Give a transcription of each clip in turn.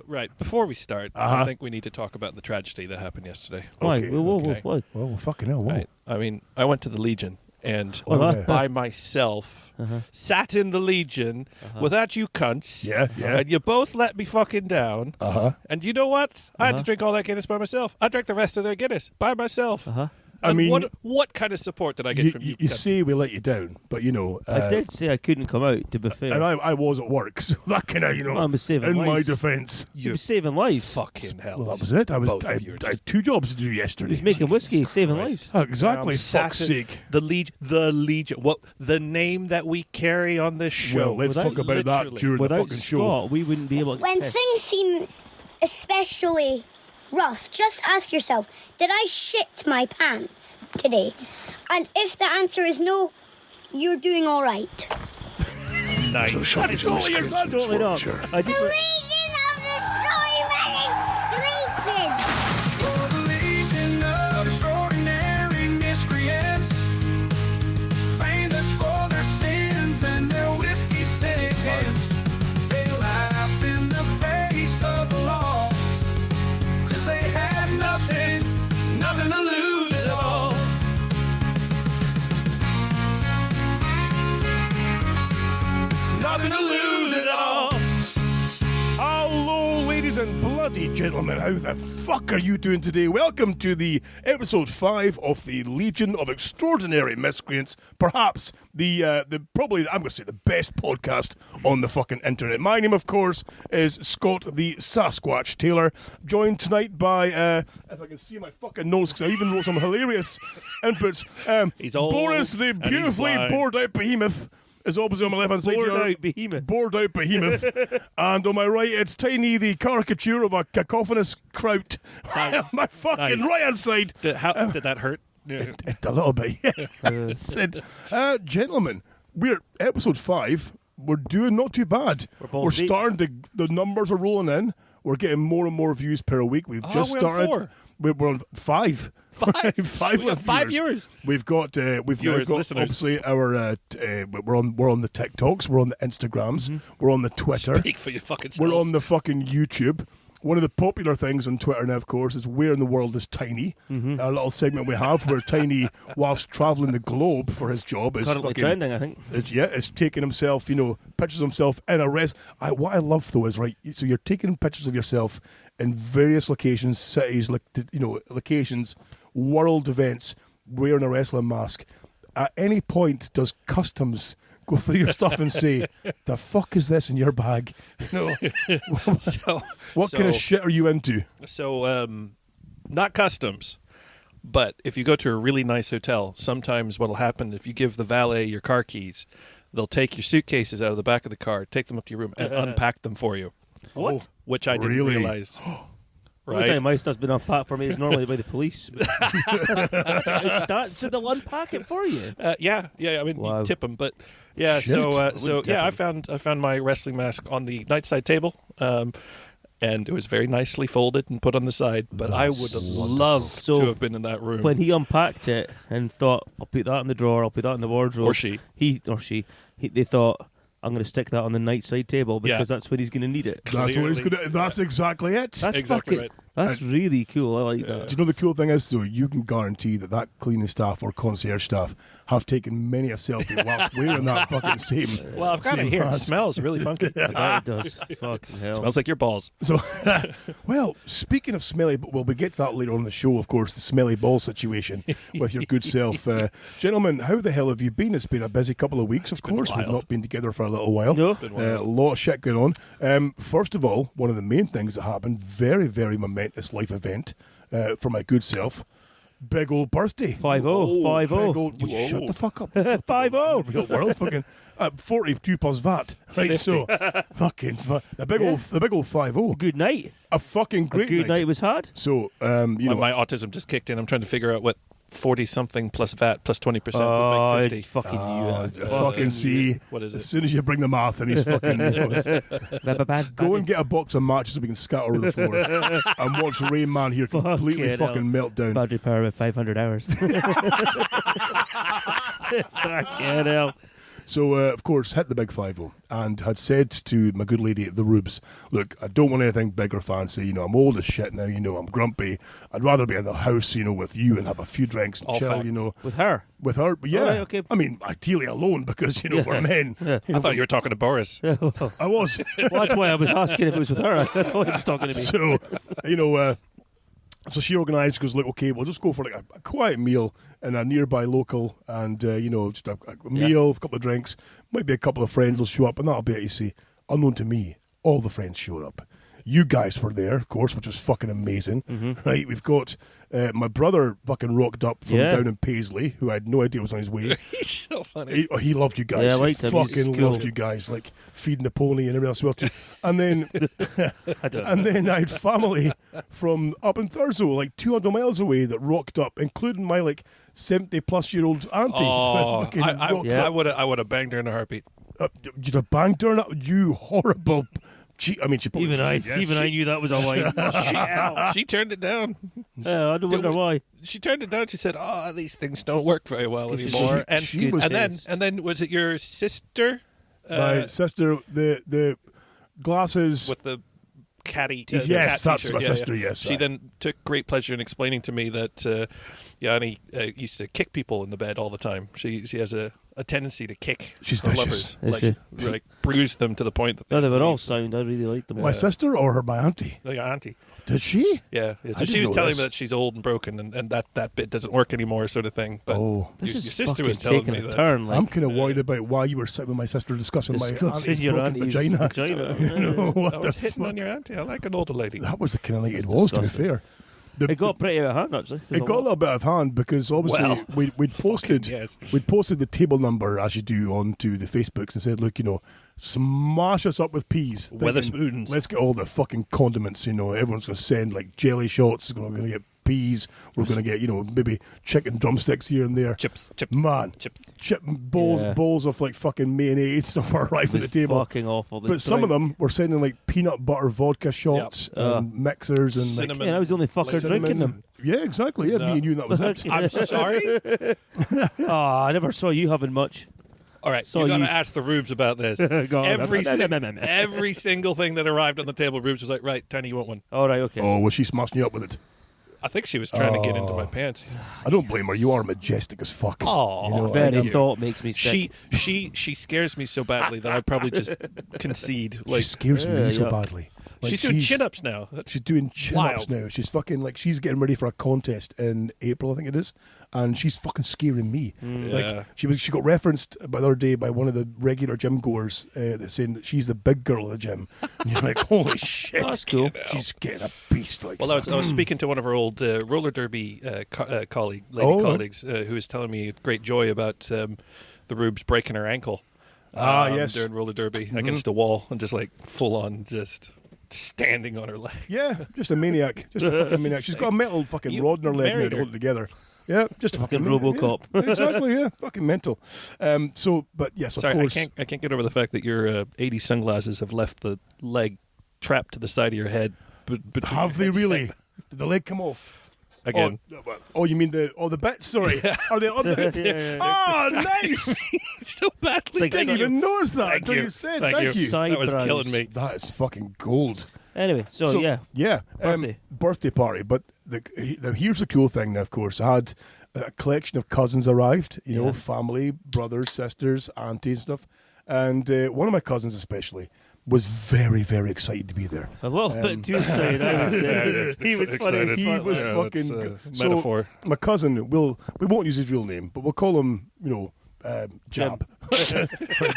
Right. Before we start, I think we need to talk about the tragedy that happened yesterday. Why? Okay. Whoa. Well, fucking hell. Whoa. Right. I mean, I went to the Legion and I Oh, was yeah. by myself, sat in the Legion without you cunts. Yeah. And you both let me fucking down. And you know what? I had to drink all that Guinness by myself. I drank the rest of their Guinness by myself. I mean, what kind of support did I get from you? You cunts? say we let you down, but I did say I couldn't come out, to be fair. and I was at work, so that kind of I was saving in my lives. defence. You were saving lives. Fucking hell. Well, that was it. I Both of you are had 2 jobs to do yesterday. He's making whiskey, saving Christ. lives. Oh, exactly. I'm Fuck's sat in sake. The Legion. What the name that we carry on this show? Well, let's Without- talk about that literally, during the Without fucking show. Scott, we wouldn't be able to When get things seem especially rough, just ask yourself, did I shit my pants today? And if the answer is no, you're doing all right. Nice. Totally not. Sure. I did. Legion of the Story Legion! For the legion of extraordinary miscreants, famous for their sins and their whiskey sins. They laugh in the face of the law, 'cause they had nothing to lose at all. Nothing to lose at all. Hello, ladies and bloody gentlemen. How the fuck are you doing today? Welcome to the episode 5 of the Legion of Extraordinary Miscreants. Perhaps probably, I'm going to say, the best podcast on the fucking internet. My name, of course, is Scott the Sasquatch Taylor. Joined tonight by, if I can see my fucking notes, because I even wrote some hilarious inputs. He's old Boris the and he's beautifully blind. bored out behemoth is opposite on my left-hand side. Bored here. out behemoth. Bored out behemoth. And on my right, it's Tiny, the caricature of a cacophonous kraut. Nice. My fucking Nice. right-hand side. Did that hurt? Yeah. A little bit, yeah. Said, gentlemen, we're episode 5. We're doing not too bad. both We're deep. starting to, the numbers are rolling in. We're getting more and more views per week. We've just we're on started. 4. We're on 5. 5? Five We got 5 viewers. We've got now Viewers, got listeners. obviously our we're on the TikToks, we're on the Instagrams, we're on the Twitter, Speak for your fucking we're selves. on the fucking YouTube. One of the popular things on Twitter now, of course, is Where in the World is Tiny? Our little segment we have where Tiny, whilst travelling the globe for his job, is Currently fucking trending, I think. is taking himself, pictures of himself in a rest. What I love though is so you're taking pictures of yourself in various locations, cities, locations, world events, wearing a wrestling mask. At any point, does customs go through your stuff and say, "The fuck is this in your bag?" So, What kind of shit are you into? So, not customs, but if you go to a really nice hotel, sometimes what'll happen if you give the valet your car keys, they'll take your suitcases out of the back of the car, take them up to your room, and unpack them for you. What? Which I didn't Really? realize. The only Right? time my stuff's been unpacked for me is normally by the police. So they'll unpack it for you. Yeah. I mean, Wow. you tip them, but yeah. Shit. So Wouldn't tip I 'em. found my wrestling mask on the nightside table, and it was very nicely folded and put on the side. But I would have loved So, to have been in that room. When he unpacked it and thought, I'll put that in the drawer, I'll put that in the wardrobe. Or she. They thought, I'm going to stick that on the nightside table because that's when he's going to need it. That's what he's Clearly. gonna. That's exactly it. That's Exactly fucking, right. That's really cool. I like Do that. you know the cool thing is, though? You can guarantee that cleaning staff or concierge staff have taken many a selfie whilst wearing that fucking same. Well, I've got it same here. It mask. smells really funky. I bet it does. Fucking hell. Smells like your balls. So, well, speaking of smelly, well, we get to that later on in the show, of course, the smelly ball situation with your good self. Gentlemen, how the hell have you been? It's been a busy couple of weeks, of been course. We've wild. not been together for a little while. No. Been wild. A lot of shit going on. First of all, one of the main things that happened, very, very momentous life event for my good self. Big old birthday. 5-0. Big 5-0. old, will you shut the fuck up. 5-0. Real world fucking 42 plus VAT. Right, so fucking the big old 5-0. Good night. A fucking A great good night was had. So My autism just kicked in. I'm trying to figure out what 40-something plus VAT plus 20% would Oh, make 50. fucking you. fucking see. What is it? As soon as you bring the math in, he's fucking. Go and get a box of matches so we can scatter on the floor and watch Rain Man here completely Fucking fucking melt down. Battery power with 500 hours. Fucking hell. So, of course, hit the big 5-0 and had said to my good lady at the Rubes, look, I don't want anything big or fancy. I'm old as shit now. I'm grumpy. I'd rather be in the house, with you and have a few drinks and All chill, facts. With her? With her, but yeah. All right, okay. I mean, ideally alone because, we're men. Yeah. I thought you were talking to Boris. I was. Well, that's why I was asking if it was with her. I thought he was talking to me. So, so she organised, goes, look, okay, we'll just go for like a quiet meal in a nearby local and, just a meal, a couple of drinks. Might be a couple of friends will show up and that'll be it, you see. Unknown to me, all the friends showed up. You guys were there, of course, which was fucking amazing. Mm-hmm. Right, we've got my brother fucking rocked up from down in Paisley, who I had no idea was on his way. He's so funny. He loved you guys. Yeah, I he liked him. He was fucking cool. loved you guys, like feeding the pony and everything else. Well, too. And then, I don't and then I had family from up in Thurso, like 200 miles away, that rocked up, including my like 70-plus-year-old auntie. Oh, Fucking I rocked I up. would have banged her in a heartbeat. You'd have banged her, you horrible. She probably Even I said yes. knew that was a lie. She turned it down. I don't wonder why. She turned it down. She said, "Oh, these things don't work very well She- anymore." she was- And then was it your sister My sister, the glasses. with the caddy? Yes, cat that's t-shirt. my Yeah, sister, yeah. yes, She aye. then took great pleasure in explaining to me that Yanni used to kick people in the bed all the time. She has a tendency to kick She's her vicious. lovers, Is like bruise them to the point that No, they were all sound. I really liked them. My sister or my auntie? like auntie. Did she? Yeah. So didn't she was know telling this. me that she's old and broken, and that bit doesn't work anymore, sort of thing. But Oh. This your is sister fucking was telling taking me a that. turn. Like, I'm kind of worried about why you were sitting with my sister discussing my discussing auntie's your broken auntie's vagina. vagina. You know, what I the was hitting fuck? on your auntie. I like an older lady. That was the kind of night it That's was, to be disgusting. fair. It got pretty out of hand, actually. It got a little bit out of hand because obviously Well, we'd posted yes. we'd posted the table number as you do onto the Facebooks and said, look, smash us up with peas. Weatherspoons. Let's get all the fucking condiments. Everyone's going to send like jelly shots. We're going to get peas. We're going to get maybe chicken drumsticks here and there. Chips. Man, Chips. bowls of like fucking mayonnaise stuff are arriving It at the was table. fucking awful. But some of them were sending like peanut butter vodka shots and mixers and like, Cinnamon. Yeah, I was the only fucker cinnamon. drinking them. Yeah, exactly. Yeah, No. me and you, and that was it. I'm sorry. I never saw you having much. All right, So you got to you- ask the Rubes about this. Go on. Every single thing that arrived on the table, Rubes was like, "Right, Tiny, you want one?" All right, okay. Oh, was she smashing you up with it? I think she was trying to get into my pants. I don't blame her. You are majestic as fuck. Aw, Very I- thought makes me sick. She scares me so badly that I'd probably just concede. She Like scares me Yeah, so yeah. badly. Like, she's doing chin-ups now. She's doing chin-ups wild. now. She's fucking like she's getting ready for a contest in April, I think it is, and she's fucking scaring me. Yeah. Like she got referenced by the other day by one of the regular gym goers that's saying that she's the big girl of the gym. And you're like, holy shit, That's cool. She's getting a beast. Like, Well, I was speaking to one of our old roller derby colleagues who was telling me with great joy about the Rubes breaking her ankle. Yes. During roller derby against a wall and just like full on just standing on her leg. yeah, just a maniac, just a fucking maniac. She's got a metal fucking You rod in her leg now married to her. hold it together. Yeah, just a Fucking maniac, RoboCop. Yeah. Exactly, yeah, fucking mental. But yes, Sorry, of course. I can't get over the fact that your 80s sunglasses have left the leg trapped to the side of your head. Between Have they your really? Did the leg come off? Again. Oh, you mean the bits? Sorry, are they on the? Yeah. Oh, nice! so badly. It's like Didn't Thank even notice that Thank until you. you said. Thank Thank you. you. Side That was brows. killing me. That is fucking gold. Anyway, so yeah. Yeah. Birthday. Birthday party. But here's the cool thing now, of course. I had a collection of cousins arrived, Yeah. family, brothers, sisters, aunties, and stuff. And one of my cousins especially was very, very excited to be there. A little bit too excited, I would say. He was funny. excited. He as fuck, was like. fucking it's a so metaphor. My cousin we won't use his real name, but we'll call him, Jab.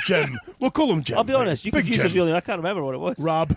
Jim. We'll call him Jim. I'll be honest, you Big could use Jim. his real name. I can't remember what it was. Rob.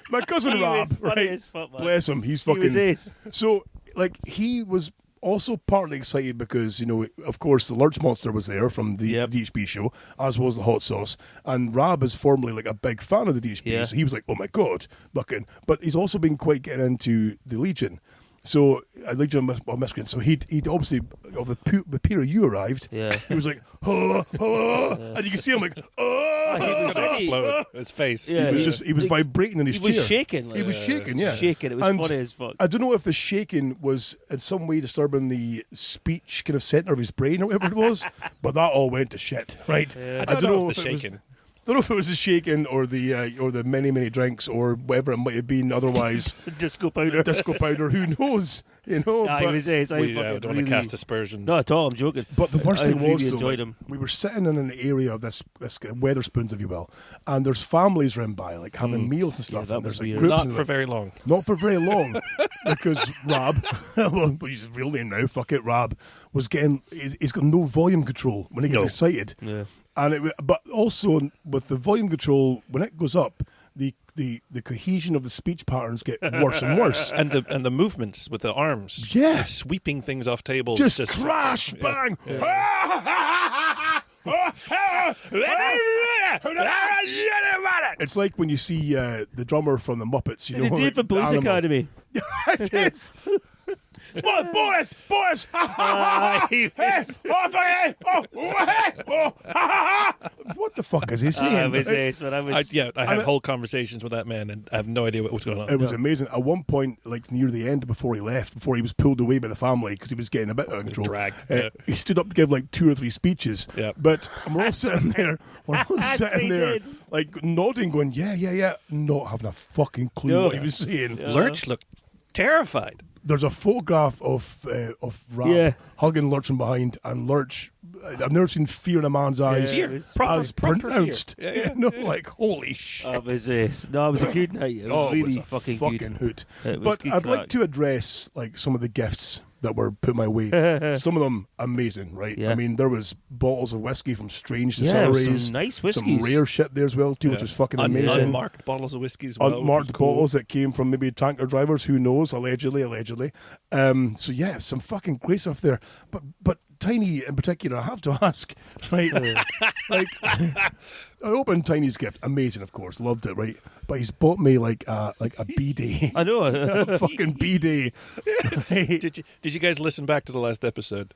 My cousin He Rob. was funny Right. as fuck, man. Bless him. He's He fucking. was ace. So, like, he was also partly excited because, of course, the Lurch Monster was there from the Yep. DHB show, as was the hot sauce. And Rob is formerly like a big fan of the DHB, Yeah. so he was like, "Oh my god, fucking!" But he's also been quite getting into the Legion. So Legion of Miscreants. So he'd obviously of the period you arrived. Yeah. He was like, hello, hello, and you can see him like, oh. He was Gonna really- explode his face. Yeah, He was vibrating in his He was chair. shaking. Like, He was shaking, yeah. Shaking. It was And funny as fuck. I don't know if the shaking was in some way disturbing the speech kind of center of his brain or whatever it was, but that all went to shit, right? I don't know if the it was- shaking. don't know if it was the shaking or the many drinks or whatever it might have been. Otherwise, Disco powder. disco powder. Who knows? You know. Nah, but, he was ace. I We fucking don't want really- to cast aspersions. Not at all. I'm joking. but the worst I thing really was, though, enjoyed like, him. we were sitting in an area of this kind of Weatherspoons, if you will, and there's families round by, like having meals and stuff. that and was there's like weird. groups Not and, for like, very long. Not for very long, because Rab, well, he's his real name now, fuck it, Rab, was getting, he's got no volume control when he gets excited. Yeah. And but also with the volume control, when it goes up, the cohesion of the speech patterns get worse and worse. And the movements with the arms. Yeah. Like sweeping things off tables. Just crash, bang. It's like when you see the drummer from the Muppets, you know, They did like for Police Animal. Academy. It is. Boris! He Hey, was- what the fuck is he I saying? was ace, but I was. I had whole conversations with that man, and I have no idea what was going on. It was amazing. At one point, like near the end, before he left, before he was pulled away by the family because he was getting a bit out of control, Dragged, yeah. he stood up to give like 2 or 3 speeches. Yeah. But we're all sitting there, That's what he did. like nodding, going, yeah, not having a fucking clue No. what he was saying. Lurch looked terrified. There's a photograph of Rab Yeah. hugging Lurch from behind, and Lurch. I've never seen fear in a man's eyes Yeah. Fear. Proper, as proper pronounced. fear. Yeah. You know, like holy shit. I was ace. No, it was a good night. It was Oh, it really was a fucking good. hoot. It was But good I'd like crack. to address like some of the gifts that were put my way. Some of them amazing, right? Yeah. I mean, there was bottles of whiskey from strange Yeah, distilleries. some nice some whiskeys. rare shit there as well too, which was fucking amazing. Unmarked bottles of whiskey as well. which Unmarked was cool. bottles that came from maybe tanker drivers, who knows? Allegedly. So yeah, some fucking great stuff there. But Tiny in particular, I have to ask, right? like, I opened Tiny's gift, amazing, of course, loved it, right? But he's bought me like a bidet, I know. a fucking bidet. Right? Did you guys listen back to the last episode?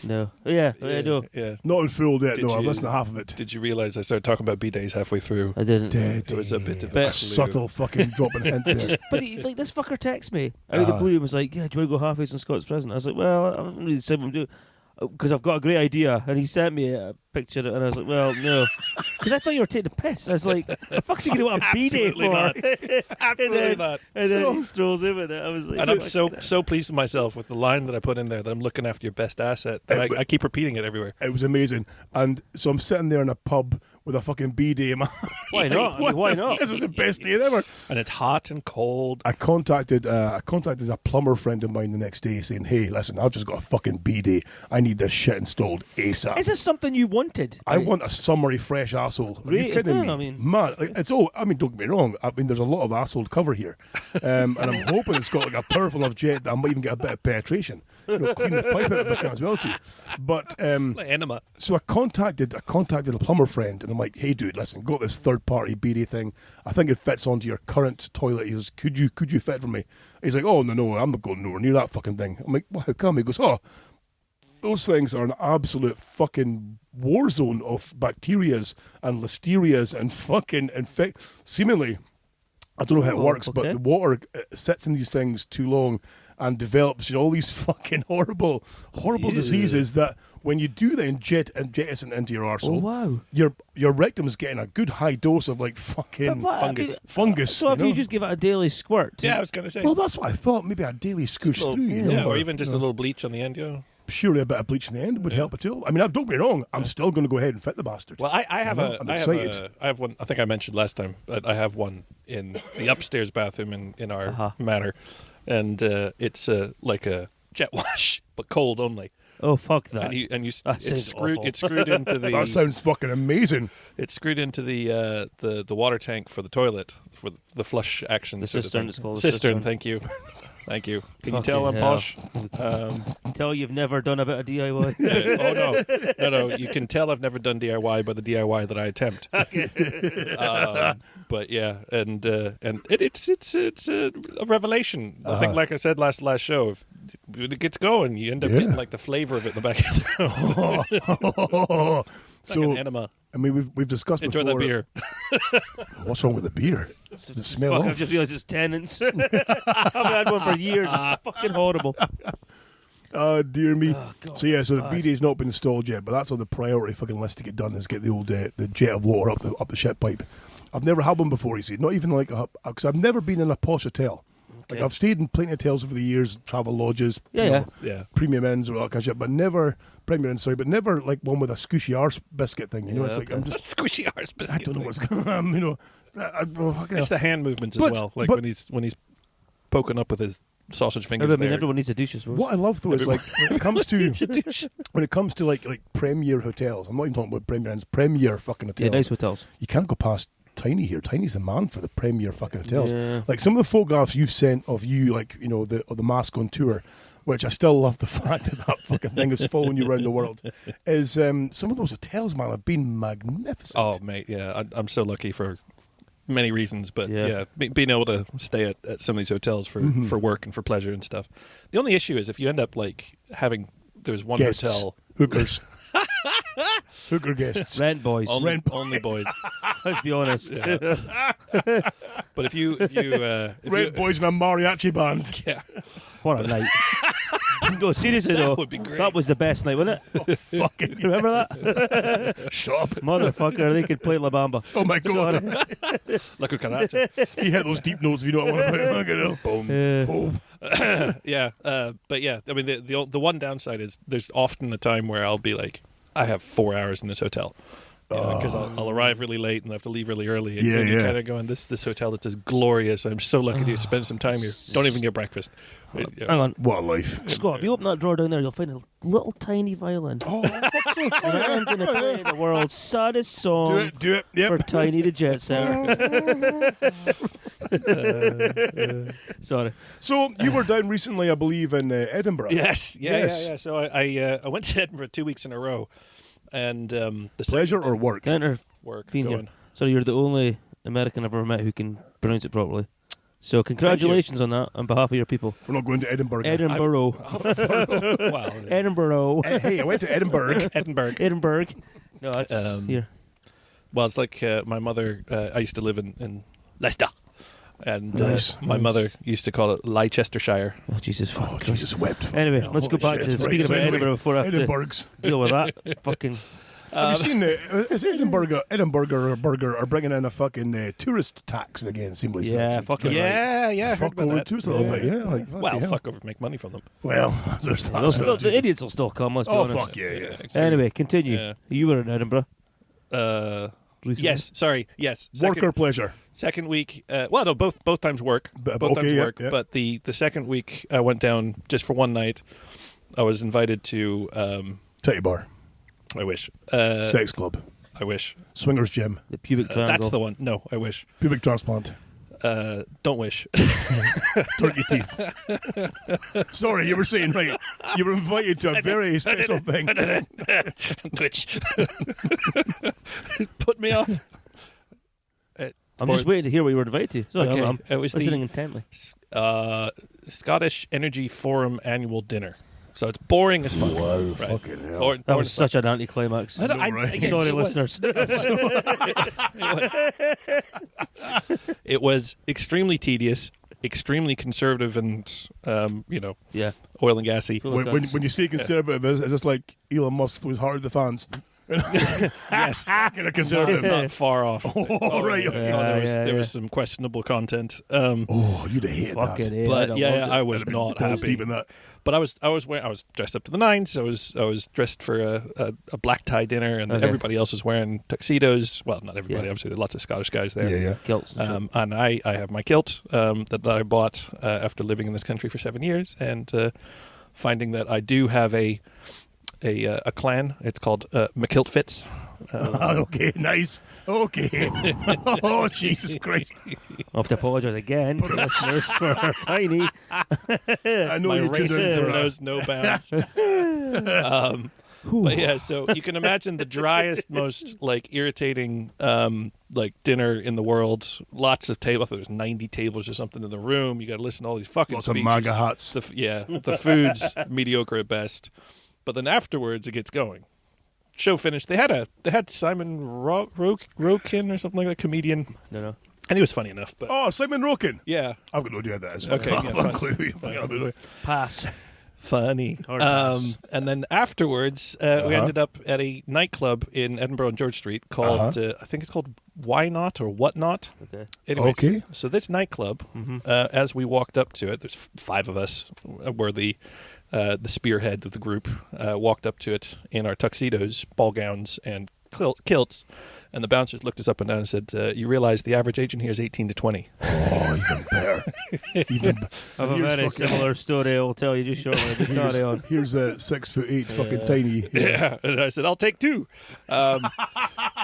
No. Yeah, I know. Yeah. Not in full yet. Did No, I've you- listened to half of it. Did you realize I started talking about bidets halfway through? I didn't. Dead. It was a bit of But- a A subtle fucking dropping hint there. But like this fucker texted me out of the blue and was like, "Yeah, do you want to go halfway on Scott's present?" I was like, "Well, I don't really say what I'm doing because I've got a great idea." And he sent me a picture, and I was like, "Well, no," because I thought you were taking the piss. I was like, "The fuck's he gonna want a bidet Absolutely for?" not. Absolutely not. And then So- he strolls in with it. I was like, And I'm so pleased with myself with the line that I put in there that I'm looking after your best asset. That I keep repeating it everywhere. It was amazing. And so I'm sitting there in a pub with a fucking bidet in my Why not? I mean, why not? This is the best day ever. And it's hot and cold. I contacted a plumber friend of mine the next day saying, "Hey, listen, I've just got a fucking bidet. I need this shit installed ASAP. Is this something you wanted? I want a summery fresh asshole." Are Really? you kidding No, me? I mean- Man, like, it's all. I mean, don't get me wrong. I mean, there's a lot of asshole cover here, and I'm hoping it's got like a powerful enough jet that I might even get a bit of penetration. You know, clean the pipe out of it as well too. But Like enema. so I contacted a plumber friend, and I'm like, "Hey, dude, listen, got this third-party bidet thing. I think it fits onto your current toilet." He goes, "Could you fit for me?" He's like, "Oh no, I'm not going nowhere near that fucking thing." I'm like, "Well, how come?" He goes, "Oh, those things are an absolute fucking war zone of bacterias and listerias and fucking infect. Seemingly, I don't know how it Oh, works, but okay. the water sits in these things too long and develops, all these fucking horrible diseases that when you do then jettison into your arsehole, Oh, wow. your rectum is getting a good high dose of like fucking But what- fungus. I mean, fungus. So if you you know? just give it a daily squirt, Yeah, I was going to say. Well, that's what I thought. Maybe a daily scoosh Little- through, you know, yeah, or even just a little bleach on the end, surely a bit of bleach in the end would help it too. I mean, don't get me wrong. I'm still going to go ahead and fit the bastard. Well, I have I'm I excited. have one. I think I mentioned last time, but I have one in the upstairs bathroom in our manor, and it's like a jet wash, but cold only. oh fuck that. And you That it's sounds screwed. awful. It's screwed into the. That sounds fucking amazing. It's screwed into the water tank for the toilet for the flush action. The sort of cistern, thing. it's called a Cistern. cistern. Thank you. Thank you. Can you Fucking tell I'm hell. posh? Tell you've never done a bit of DIY. Oh no! You can tell I've never done DIY by the DIY that I attempt. But yeah, and it's a revelation. I think, like I said last show, if it gets going, you end up getting like the flavor of it in the back of the throat. So, like an enema. I mean, we've discussed Enjoy before. that beer. What's wrong with the beer? Does it smell Fuck, off? I've just realised it's tenants. I haven't had one for years. It's fucking horrible. Oh, dear me. God. So, yeah, so the bidet's not been installed yet, but that's on the priority fucking list to get done, is get the old the jet of water up the shit pipe. I've never had one before, you see. Not even like because I've never been in a posh hotel. Like, I've stayed in plenty of hotels over the years, travel lodges, Yeah. premium inns, or all that kind of shit, but never premium inns, but never like one with a squishy arse biscuit thing. You know, Yeah, it's like I'm just Squishy arse biscuit. I don't know what's going on. You know, It's the hand movements as But- well. Like but- when he's poking up with his sausage fingers. I mean, there. everyone needs a douche, I suppose. What I love though is like when it comes to like premier hotels. I'm not even talking about premier inns, premier fucking hotels. Yeah, nice hotels. You can't go past Tiny here. Tiny's the man for the premier fucking hotels. Yeah. Like some of the photographs you've sent of you, like you know the mask on tour, which I still love the fact that fucking thing is following you around the world. Is some of those hotels, man, have been magnificent. Oh mate, yeah, I'm so lucky for many reasons, but Yeah. being able to stay at some of these hotels for work and for pleasure and stuff. The only issue is if you end up like having there's one Guests. hotel Hookers. Hooker guests. Rent boys. only boys. Let's be honest. But if you Red boys in a mariachi band. yeah, What a night. No, seriously though. would be great. That was the best night, wasn't it? Fucking Remember that? Shut up. Motherfucker, they could play La Bamba. Oh my god. Sorry. La Cucaracha. You hit those deep notes if you know what I want to fucking hell. Boom. Yeah, but yeah, I mean the one downside is there's often a time where I'll be like, I have 4 hours in this hotel. Because I'll arrive really late and I have to leave really early. And Yeah, you're yeah. kind of going, this hotel that's just glorious. I'm so lucky to spend some time here. Don't even get breakfast. Hang on. What a life. Scott, if you open that drawer down there, you'll find a little tiny violin. Oh, And I'm going to play the world's saddest song do it. Yep. for Tiny the Jet Setter. Sorry. So you were down recently, I believe, in Edinburgh. Yes, Yes. yeah. So I went to Edinburgh 2 weeks in a row, and the Pleasure second or work? Enter work Fiend here. going. So you're the only American I've ever met who can pronounce it properly. So congratulations on that on behalf of your people. We're not going to Edinburgh. Edinburgh. Wow. Edinburgh. Hey, I went to Edinburgh. Edinburgh. Edinburgh. No, that's here. Well, it's like my mother. I used to live in Leicester, and Nice, my nice. mother used to call it Leicestershire. Oh, Jesus fucking Oh, Christ. Jesus wept. Anyway, let's go back Shit. to speaking Right, so about anyway, Edinburgh before I have to Edinburgh's. deal with that. Fucking. Have you seen is Edinburgh or Burger are bringing in a fucking tourist tax again? Seemingly. Yeah, fucking Yeah, I heard Fuck about over that. tourists a little bit. Yeah. Like, Well, fucking hell. fuck over, make money from them. Well, there's They'll that. still, the idiots will still come, let's be Oh honest. fuck yeah, yeah. Exactly. Anyway, continue. Yeah. You were in Edinburgh. Recently. Yes, sorry, yes. Work or pleasure? Second week, well, no, both times work. But- Both okay, times yeah, work. yeah. But the second week, I went down just for one night. I was invited to. Titty bar, I wish. sex club, I wish. swingers gym, The pubic triangle. That's the one. No, I wish. pubic transplant, Don't wish. turkey teeth. Sorry, you were saying right. You were invited to a very special thing. Twitch. Put me off. I'm just waiting to hear what you were invited to. Sorry, Okay, I'm it was listening the- intently. Scottish Energy Forum annual dinner. So it's boring as fuck. Wow, Right. fucking hell. Or- That or was it's such an anticlimax. like- I- Right. yes, Sorry, it was. listeners. It was extremely tedious, extremely conservative, and Yeah. oil and gassy. Full of When guns. you say conservative, is it just like Elon Musk was hard to the fans? Yes, Kind of conservative. not far off. Oh, right, okay. there Yeah, was some questionable content. Oh, you'd have hated Fucking that. A, I'd But have yeah, loved it. I was That'd have not been balls happy. deep in that. But I was dressed up to the nines. I was dressed for a black tie dinner, and Okay. everybody else was wearing tuxedos. Well, not everybody. Yeah. Obviously, there are lots of Scottish guys there. Yeah, yeah. Kilts and shit. And I have my kilt that I bought after living in this country for 7 years, and finding that I do have a clan. It's called McKilt Fits, Okay, nice. Okay. Oh, Jesus Christ. I have to apologise again to listeners for Tiny. I know My you tuned in racism for knows no bounds. But yeah, so you can imagine the driest, most like irritating like dinner in the world. Lots of tables. I think there's 90 tables or something in the room. You got to listen to all these fucking lots of speeches. MAGA hats. The food's mediocre at best. But then afterwards, it gets going. Show finished. They had Simon Rokin or something like that, comedian. No. And he was funny enough. But Oh, Simon Rokin. yeah, I've got no idea who that is. Okay, yeah, I've fine. no clue. Pass. funny. Hard pass. And then afterwards, we ended up at a nightclub in Edinburgh on George Street called, I think it's called Why Not or What Not. Okay. Anyways, Okay. so this nightclub, as we walked up to it, there's 5 of us, were the spearhead of the group, walked up to it in our tuxedos, ball gowns, and kilts. And the bouncers looked us up and down and said, you realize the average age in here is 18 to 20. Oh, even better. I have a very similar story I'll tell you just shortly. But carry on. Here's a 6'8" fucking tiny. Yeah. And I said, I'll take 2. But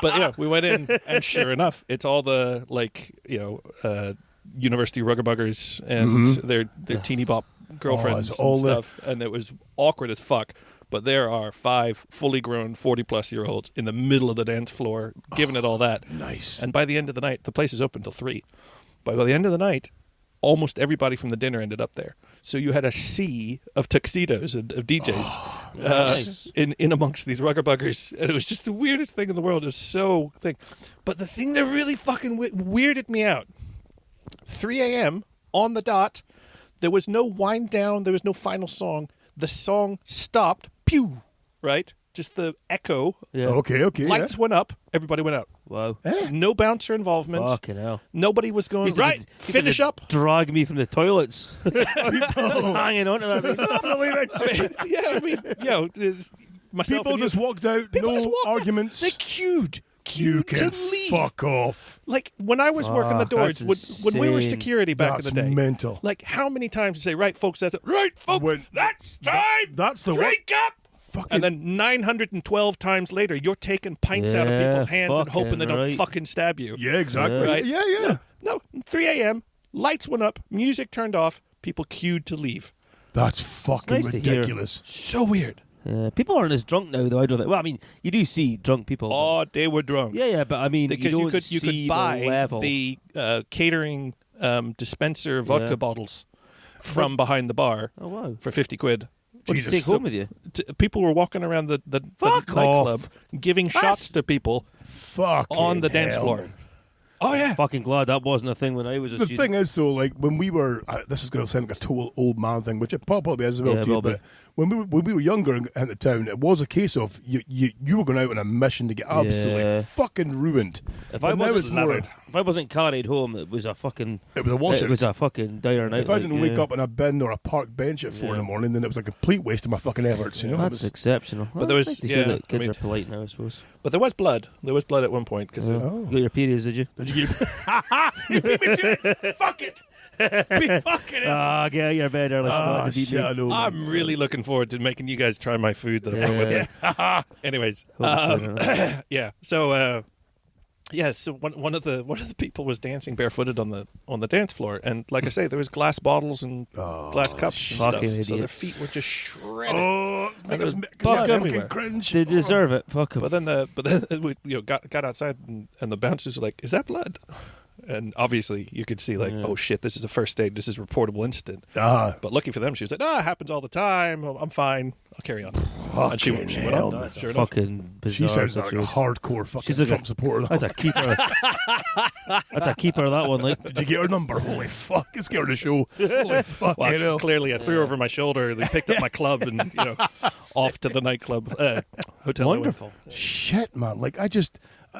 yeah, we went in, and sure enough, it's all the, university ruggerbuggers and their teeny bop girlfriends it's all and stuff. And it was awkward as fuck. But there are 5 fully grown 40-plus-year-olds in the middle of the dance floor, giving it all that. Nice. And by the end of the night, the place is open till 3. But by the end of the night, almost everybody from the dinner ended up there. So you had a sea of tuxedos and of DJs Nice. in amongst these ruggerbuggers. And it was just the weirdest thing in the world. It was so thing. But the thing that really fucking weirded me out, 3 a.m. on the dot, there was no wind down, there was no final song. The song stopped, pew, right? Just the echo. Yeah. Okay. Lights went up, everybody went out. Wow. No bouncer involvement. Fucking hell. Nobody was going, Used to right, finish up. Drag me from the toilets. Hanging on to that. Myself People and just you, walked out, people no just walked out. arguments. They queued You to can leave. fuck off. Like, when I was working the doors, that's when we were insane. security back That's in the day, mental. like, how many times you say, right, folks, that's it. Right, folks, When- that's time. That's the Drink up. Fucking And then 912 times later, you're taking pints out of Yeah, people's hands and hoping they don't fucking right. fucking stab you. Yeah, exactly. Right? Yeah. No, 3 a.m., lights went up, music turned off, people queued to leave. That's fucking nice to hear. ridiculous. So weird. People aren't as drunk now, though. I don't think. Well, I mean, you do see drunk people. but- Oh, they were drunk. yeah, but I mean, Because you you don't could see buy the level. the catering dispenser vodka Yeah. bottles from behind the bar Oh wow! for 50 quid. What did you take home with you? People were walking around the Fuck nightclub off. giving shots to people Fucking on the dance hell, floor. man. Oh, yeah. Fucking glad that wasn't a thing when I was a The student. thing is, though, like when we were, this is going to sound like a total old man thing, which it probably is as well Yeah, to you. will be. But when we were younger in the town, it was a case of you were going out on a mission to get absolutely Yeah. fucking ruined. If I But now it's more. wasn't if I wasn't carried home, it was a fucking It was a washout. it was a fucking dire night. If I didn't like, wake yeah. up on a bin or a park bench at 4 in the Yeah. morning, then it was a complete waste of my fucking efforts. You know, That's exceptional. But there was- nice to yeah, hear that I kids mean- are polite now, I suppose. But there was blood. There was blood at one point. Because You got your periods, did you? Did you get? You beat me to it. Fuck it. Fucking hell. Ah, get out your bed early. Ah, to beat shit, me. I know. I'm really looking forward to making you guys try my food that I brought with me. Anyways, Hopefully, yeah. So, so one of the people was dancing barefooted on the dance floor, and like I say, there was glass bottles and glass cups and stuff. fucking So their idiots. feet were just shredded. Oh, make us there's fucking blood everywhere. cringe. They deserve it. Fuck 'em. But then we got outside, and the bouncers were like, "Is that blood?" And obviously, you could see like, "Oh shit, this is a first aid. This is a reportable incident." But lucky for them, she was like, "Ah, it happens all the time. I'm fine. I'll carry on." And she went hell, on. man. Sure enough. Fucking bizarre. She sounds like a situation. hardcore fucking She's like Trump a- supporter. That's a keeper. That's a keeper. That one, like. Did you get her number? Holy fuck, it's getting the show. Holy fuck, Well, you know. clearly, I threw her over my shoulder. They picked up my club and off to the nightclub hotel. I went. Wonderful. Shit, man. Like I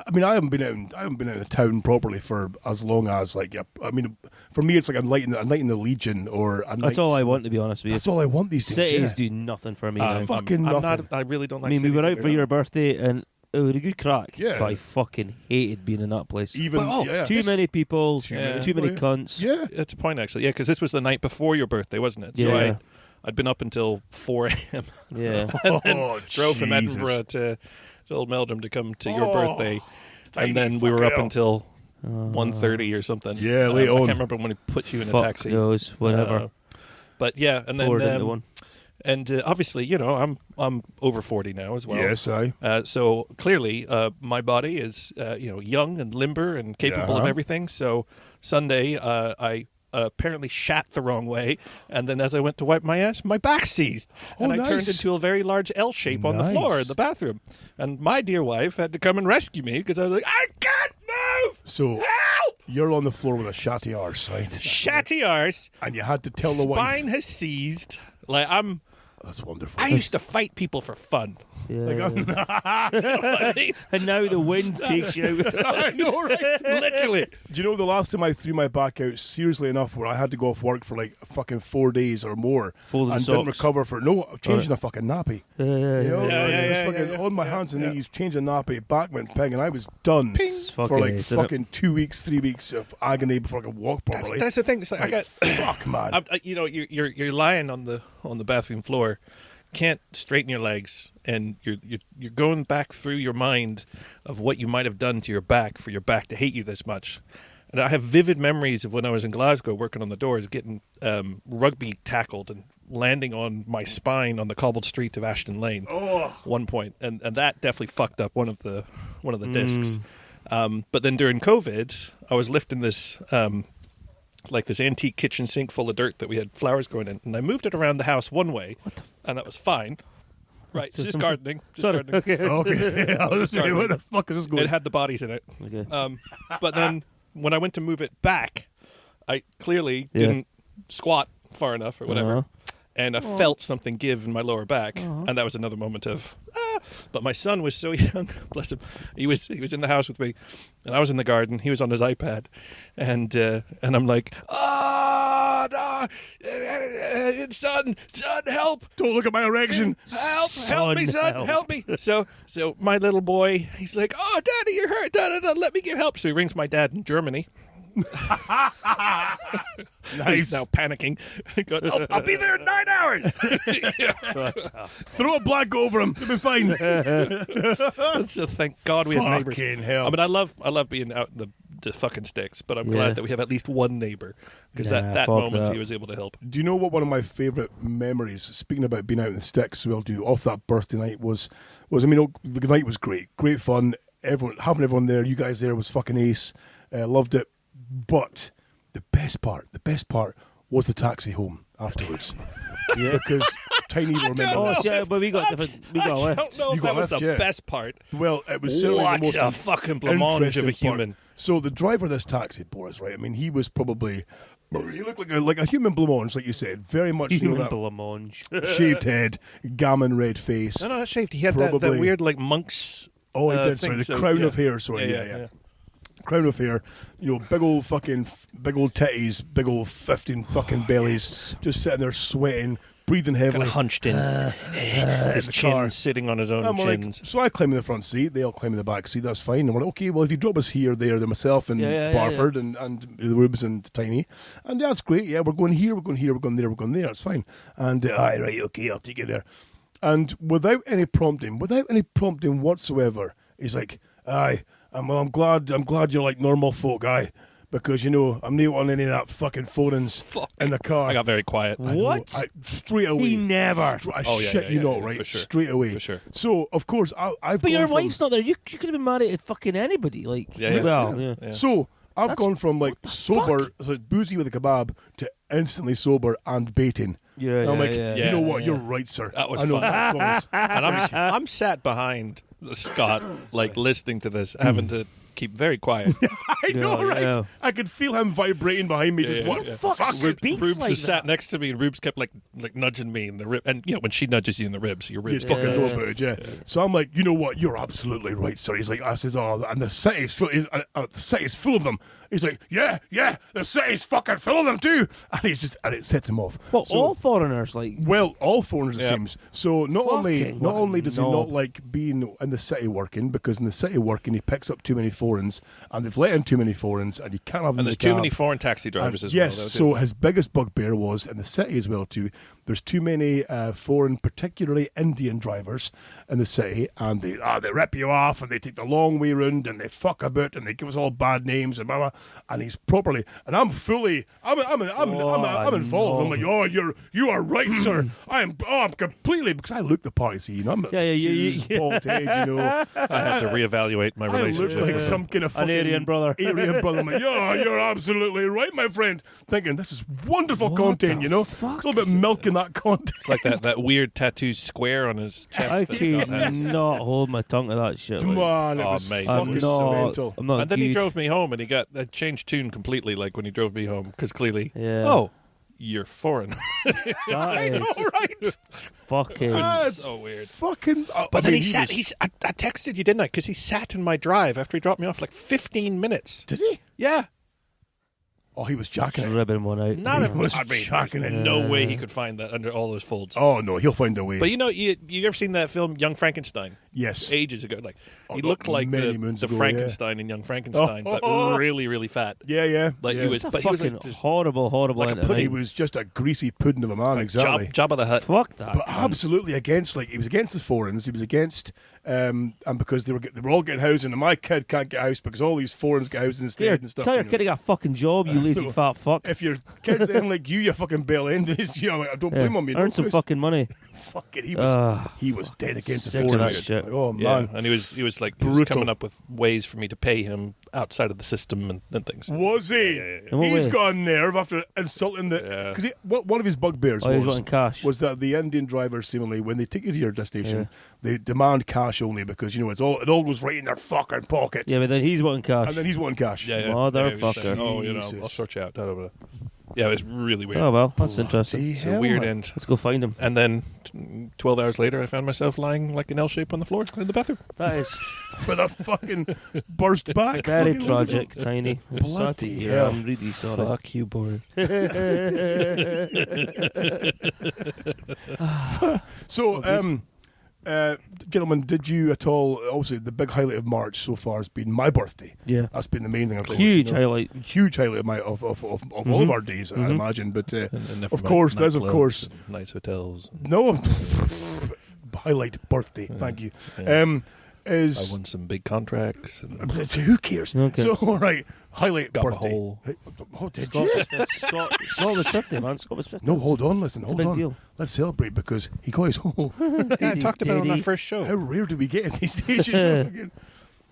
haven't been out of town properly for as long as I mean, for me, it's like a night in the Legion or a night. That's all I want, to be honest with you. That's all I want these days. Cities yeah. do nothing for me now. fucking I'm nothing. not. I really don't I like. mean, we cities were out either. for your birthday and it was a good crack. Yeah. But I fucking hated being in that place. Even But, yeah. Too many people, Too many too many people, cunts. Yeah. That's a point, actually. Yeah, because this was the night before your birthday, wasn't it? So Yeah. I'd been up until 4 a.m. Yeah. Oh, drove from Jesus. Edinburgh to told Meldrum to come to your birthday, tiny and then we were up fucker. until 1:30 or something. Yeah, late I on. can't remember when he put you in a Fuck taxi. knows, whatever. But yeah, and Poured into then one. and obviously, I'm over 40 now as well. Yes, I. So clearly, my body is young and limber and capable of Yeah. everything. So Sunday, I apparently shat the wrong way, and then as I went to wipe my ass, my back seized, and I turned nice. into a very large L shape on the floor in the bathroom. And my dear wife had to come and rescue me because I was like, I can't move. So Help! you're on the floor with a shatty arse, right? Shatty arse. And you had to tell the wife. Spine has seized. Like That's wonderful. I used to fight people for fun. Yeah. You know what I mean? And now the wind takes you out. I know, right? Literally. Do you know the last time I threw my back out seriously enough where I had to go off work for like fucking 4 days or more Folding and didn't socks. recover for changing a fucking nappy. You know, Yeah, just fucking on my hands and yeah. knees, changing nappy, back went ping, and I was done It's for fucking like ace, isn't it? fucking 2 weeks, 3 weeks of agony before I could walk properly. That's the thing. It's like I got Fuck, man. you're lying on the bathroom floor, can't straighten your legs, and you're going back through your mind of what you might have done to your back for your back to hate you this much. And I have vivid memories of when I was in Glasgow working on the doors, getting rugby tackled and landing on my spine on the cobbled street of Ashton Lane. One point, and that definitely fucked up one of the discs. But then during COVID, I was lifting this like this antique kitchen sink full of dirt that we had flowers growing in, and I moved it around the house one way, and that was fine. Right, it's just gardening. Sorry. Okay. Okay, I was just saying, where the fuck is this going? It had the bodies in it. Okay. But then when I went to move it back, I clearly Yeah. didn't squat far enough or whatever. Uh-huh. And I felt something give in my lower back, and that was another moment of But my son was so young, bless him. He was in the house with me, and I was in the garden. He was on his iPad, and I'm like, no, son, help! Don't look at my erection. Help me, son, help me. So my little boy, he's like, oh, Daddy, you're hurt. Let me get help. So he rings my dad in Germany. He's now panicking. Going, I'll be there in 9 hours. Throw a blanket over him. You'll be fine. So thank God we have neighbors. Fucking hell. I mean, I love being out in the fucking sticks, but I'm glad that we have at least one neighbor, because at that fuck moment that. he was able to help. Do you know what one of my favourite memories, speaking about being out in the sticks, we'll do off that birthday night was I mean, the night was great fun. Having everyone there, you guys there was fucking ace. Loved it. But the best part was the taxi home afterwards. Because Tiny will remember Oh, this. yeah, but we got different. We got a I lift. don't know You if got that was left, the yeah. best part. Well, it was certainly What the most a fucking blancmange of a interesting part. human. So the driver of this taxi, Boris, right? I mean, he was probably... He looked like a human blancmange, like you said. Very much, Human that blancmange. shaved head, gammon red face. No, not shaved. He had that Probably- weird like monk's. Oh, he did. thing, Sorry, the so, crown yeah. of hair. Sorry, yeah. Crown of hair, big old titties, big old 15 fucking bellies, just sitting there sweating, breathing Kind heavily. of hunched in, his the chin car. sitting on his own I'm like, chins. so I climb in the front seat, they all climb in the back seat, that's fine. And we're like, okay, well, if you drop us here, there, then myself and Barford and the Rubes and Tiny, and that's great, yeah, we're going here, we're going here, we're going there, we're going there, it's fine. And, aye, right, okay, I'll take you there. And without any prompting whatsoever, he's like, aye, I'm glad you're like normal folk, aye. Because, I'm not on any of that fucking phonings in the car. I got very quiet. I know, What? straight away. He never. I Oh, yeah, shit yeah, you yeah, not, yeah, right? for sure. Straight away. For sure. So, of course, I've But gone your from... wife's not there. You could have been married to fucking anybody. Like, Yeah. well, yeah. So, I've gone from, like, sober, so boozy with a kebab, to instantly sober and baiting. Yeah, And I'm like, yeah. you know what? You're right, sir. That was I know fun. that was. And I'm sat behind Scott, like listening to this, having to keep very quiet. I know, Yeah, right? yeah. I could feel him vibrating behind me. Just what? Fuck, speaks Rubes like was sat that. next to me, and Rubes kept like nudging me in the rib. And when she nudges you in the ribs, your You ribs fucking know Yeah. about it, yeah. So I'm like, you know what? You're absolutely right, sir. He's like, I says, and the city's full. The city's full of them. He's like, yeah, the city's fucking full of them too. And it sets him off. Well, So- all foreigners, like... well, all foreigners, it Yeah. seems. So not only does he knob. not like being in the city working, because in the city working he picks up too many foreigners, and they've let in too many foreigners, and you can't have them And in there's the too cab. many foreign taxi drivers as Yes, well. so his biggest bugbear was in the city as well too. There's too many foreign, particularly Indian drivers in the city, and they rip you off, and they take the long way round, and they fuck about, and they give us all bad names and blah blah. And he's properly, and I'm involved. I'm like, oh, you are right, sir. I'm completely, because I look the part, see, you know, I'm a huge bald head, you know. I had to reevaluate my I look relationship. like some kind of fucking Aryan brother. Aryan brother. I'm like, yeah, you're absolutely right, my friend. Thinking this is wonderful content, you know. It's a little bit milking that content. It's like that weird tattoo square on his chest. I that Scott could has. not hold my tongue to that shit. Come like. on, it Oh, was mate. fucking mental. I'm not And then he good. drove me home, and he changed tune completely. Like when he drove me home, because clearly, Yeah. oh, you're foreign. That is All right. fucking... That's so weird. Fucking. But then he sat. I texted you, didn't I? Because he sat in my drive after he dropped me off like 15 minutes. Did he? Yeah, Oh, he was jacking it. ribbing one out. not He a. was I mean, shocking there's it. no way he could find that under all those folds. Oh no, he'll find a way. But you know, you ever seen that film Young Frankenstein? yes. Ages ago, like Oh, he not looked like many the moons ago, Frankenstein in Young Frankenstein, but really, really fat. Yeah. Like yeah. he was, It's a but he was fucking like just horrible like a internet. pudding. He was just a greasy pudding of a man, exactly. Jabba the Hutt. Fuck that. But cunt. absolutely against, like, he was against the foreigners. He was against, and because they were all getting housing, and my kid can't get a house because all these foreigners get housing instead Here, and stuff. tell your you know. kid to get a fucking job, you lazy fat fuck. If your kid's in like you fucking bail end, you know, like, I don't Yeah, blame him. You know, earn some because- fucking money. Fuck it, Ugh. he was dead against the Sick of that foreigners. shit. Like, oh Yeah, man, and he was like he was Brutal. coming up with ways for me to pay him outside of the system and things. was he? In what He's way? got a nerve after insulting the. Yeah. Because one of his bugbears Oh, he's wanting cash. was that the Indian drivers seemingly, when they take you to your destination, they demand cash only because, you know, it all goes right in their fucking pocket. Yeah, but then he's wanting cash. And then he's wanting cash. Yeah, Motherfucker. he was saying, oh, you know, I'll Jesus. sort you out. Da, da, da. Yeah, it was really weird. Oh, well, that's interesting. It's a weird end. Let's go find him. And then 12 hours later, I found myself lying like an L shape on the floor in the bathroom. That is With a fucking burst back. very fucking tragic, Tiny. It's sad to Bloody hear. hell. I'm really sorry. Fuck you, Boris. So, gentlemen, did you at all? Obviously, the big highlight of March so far has been my birthday. Yeah. That's been the main thing. Of course, Huge you know. highlight. Huge highlight of all of our days, I imagine. But And never of mind course, there's of nightclubs course and nice hotels. no highlight birthday. Thank you. Yeah. I Is won some big contracts. And who cares? Okay. So, all right, highlight Got a birthday. hole. Oh, did Scott you? Scott was 50, man. Scott was 50. No, hold on, listen, a hold big on. deal. Let's celebrate because he got his hole. yeah, I talked about it on our first How show. rare do we get in these days? You know?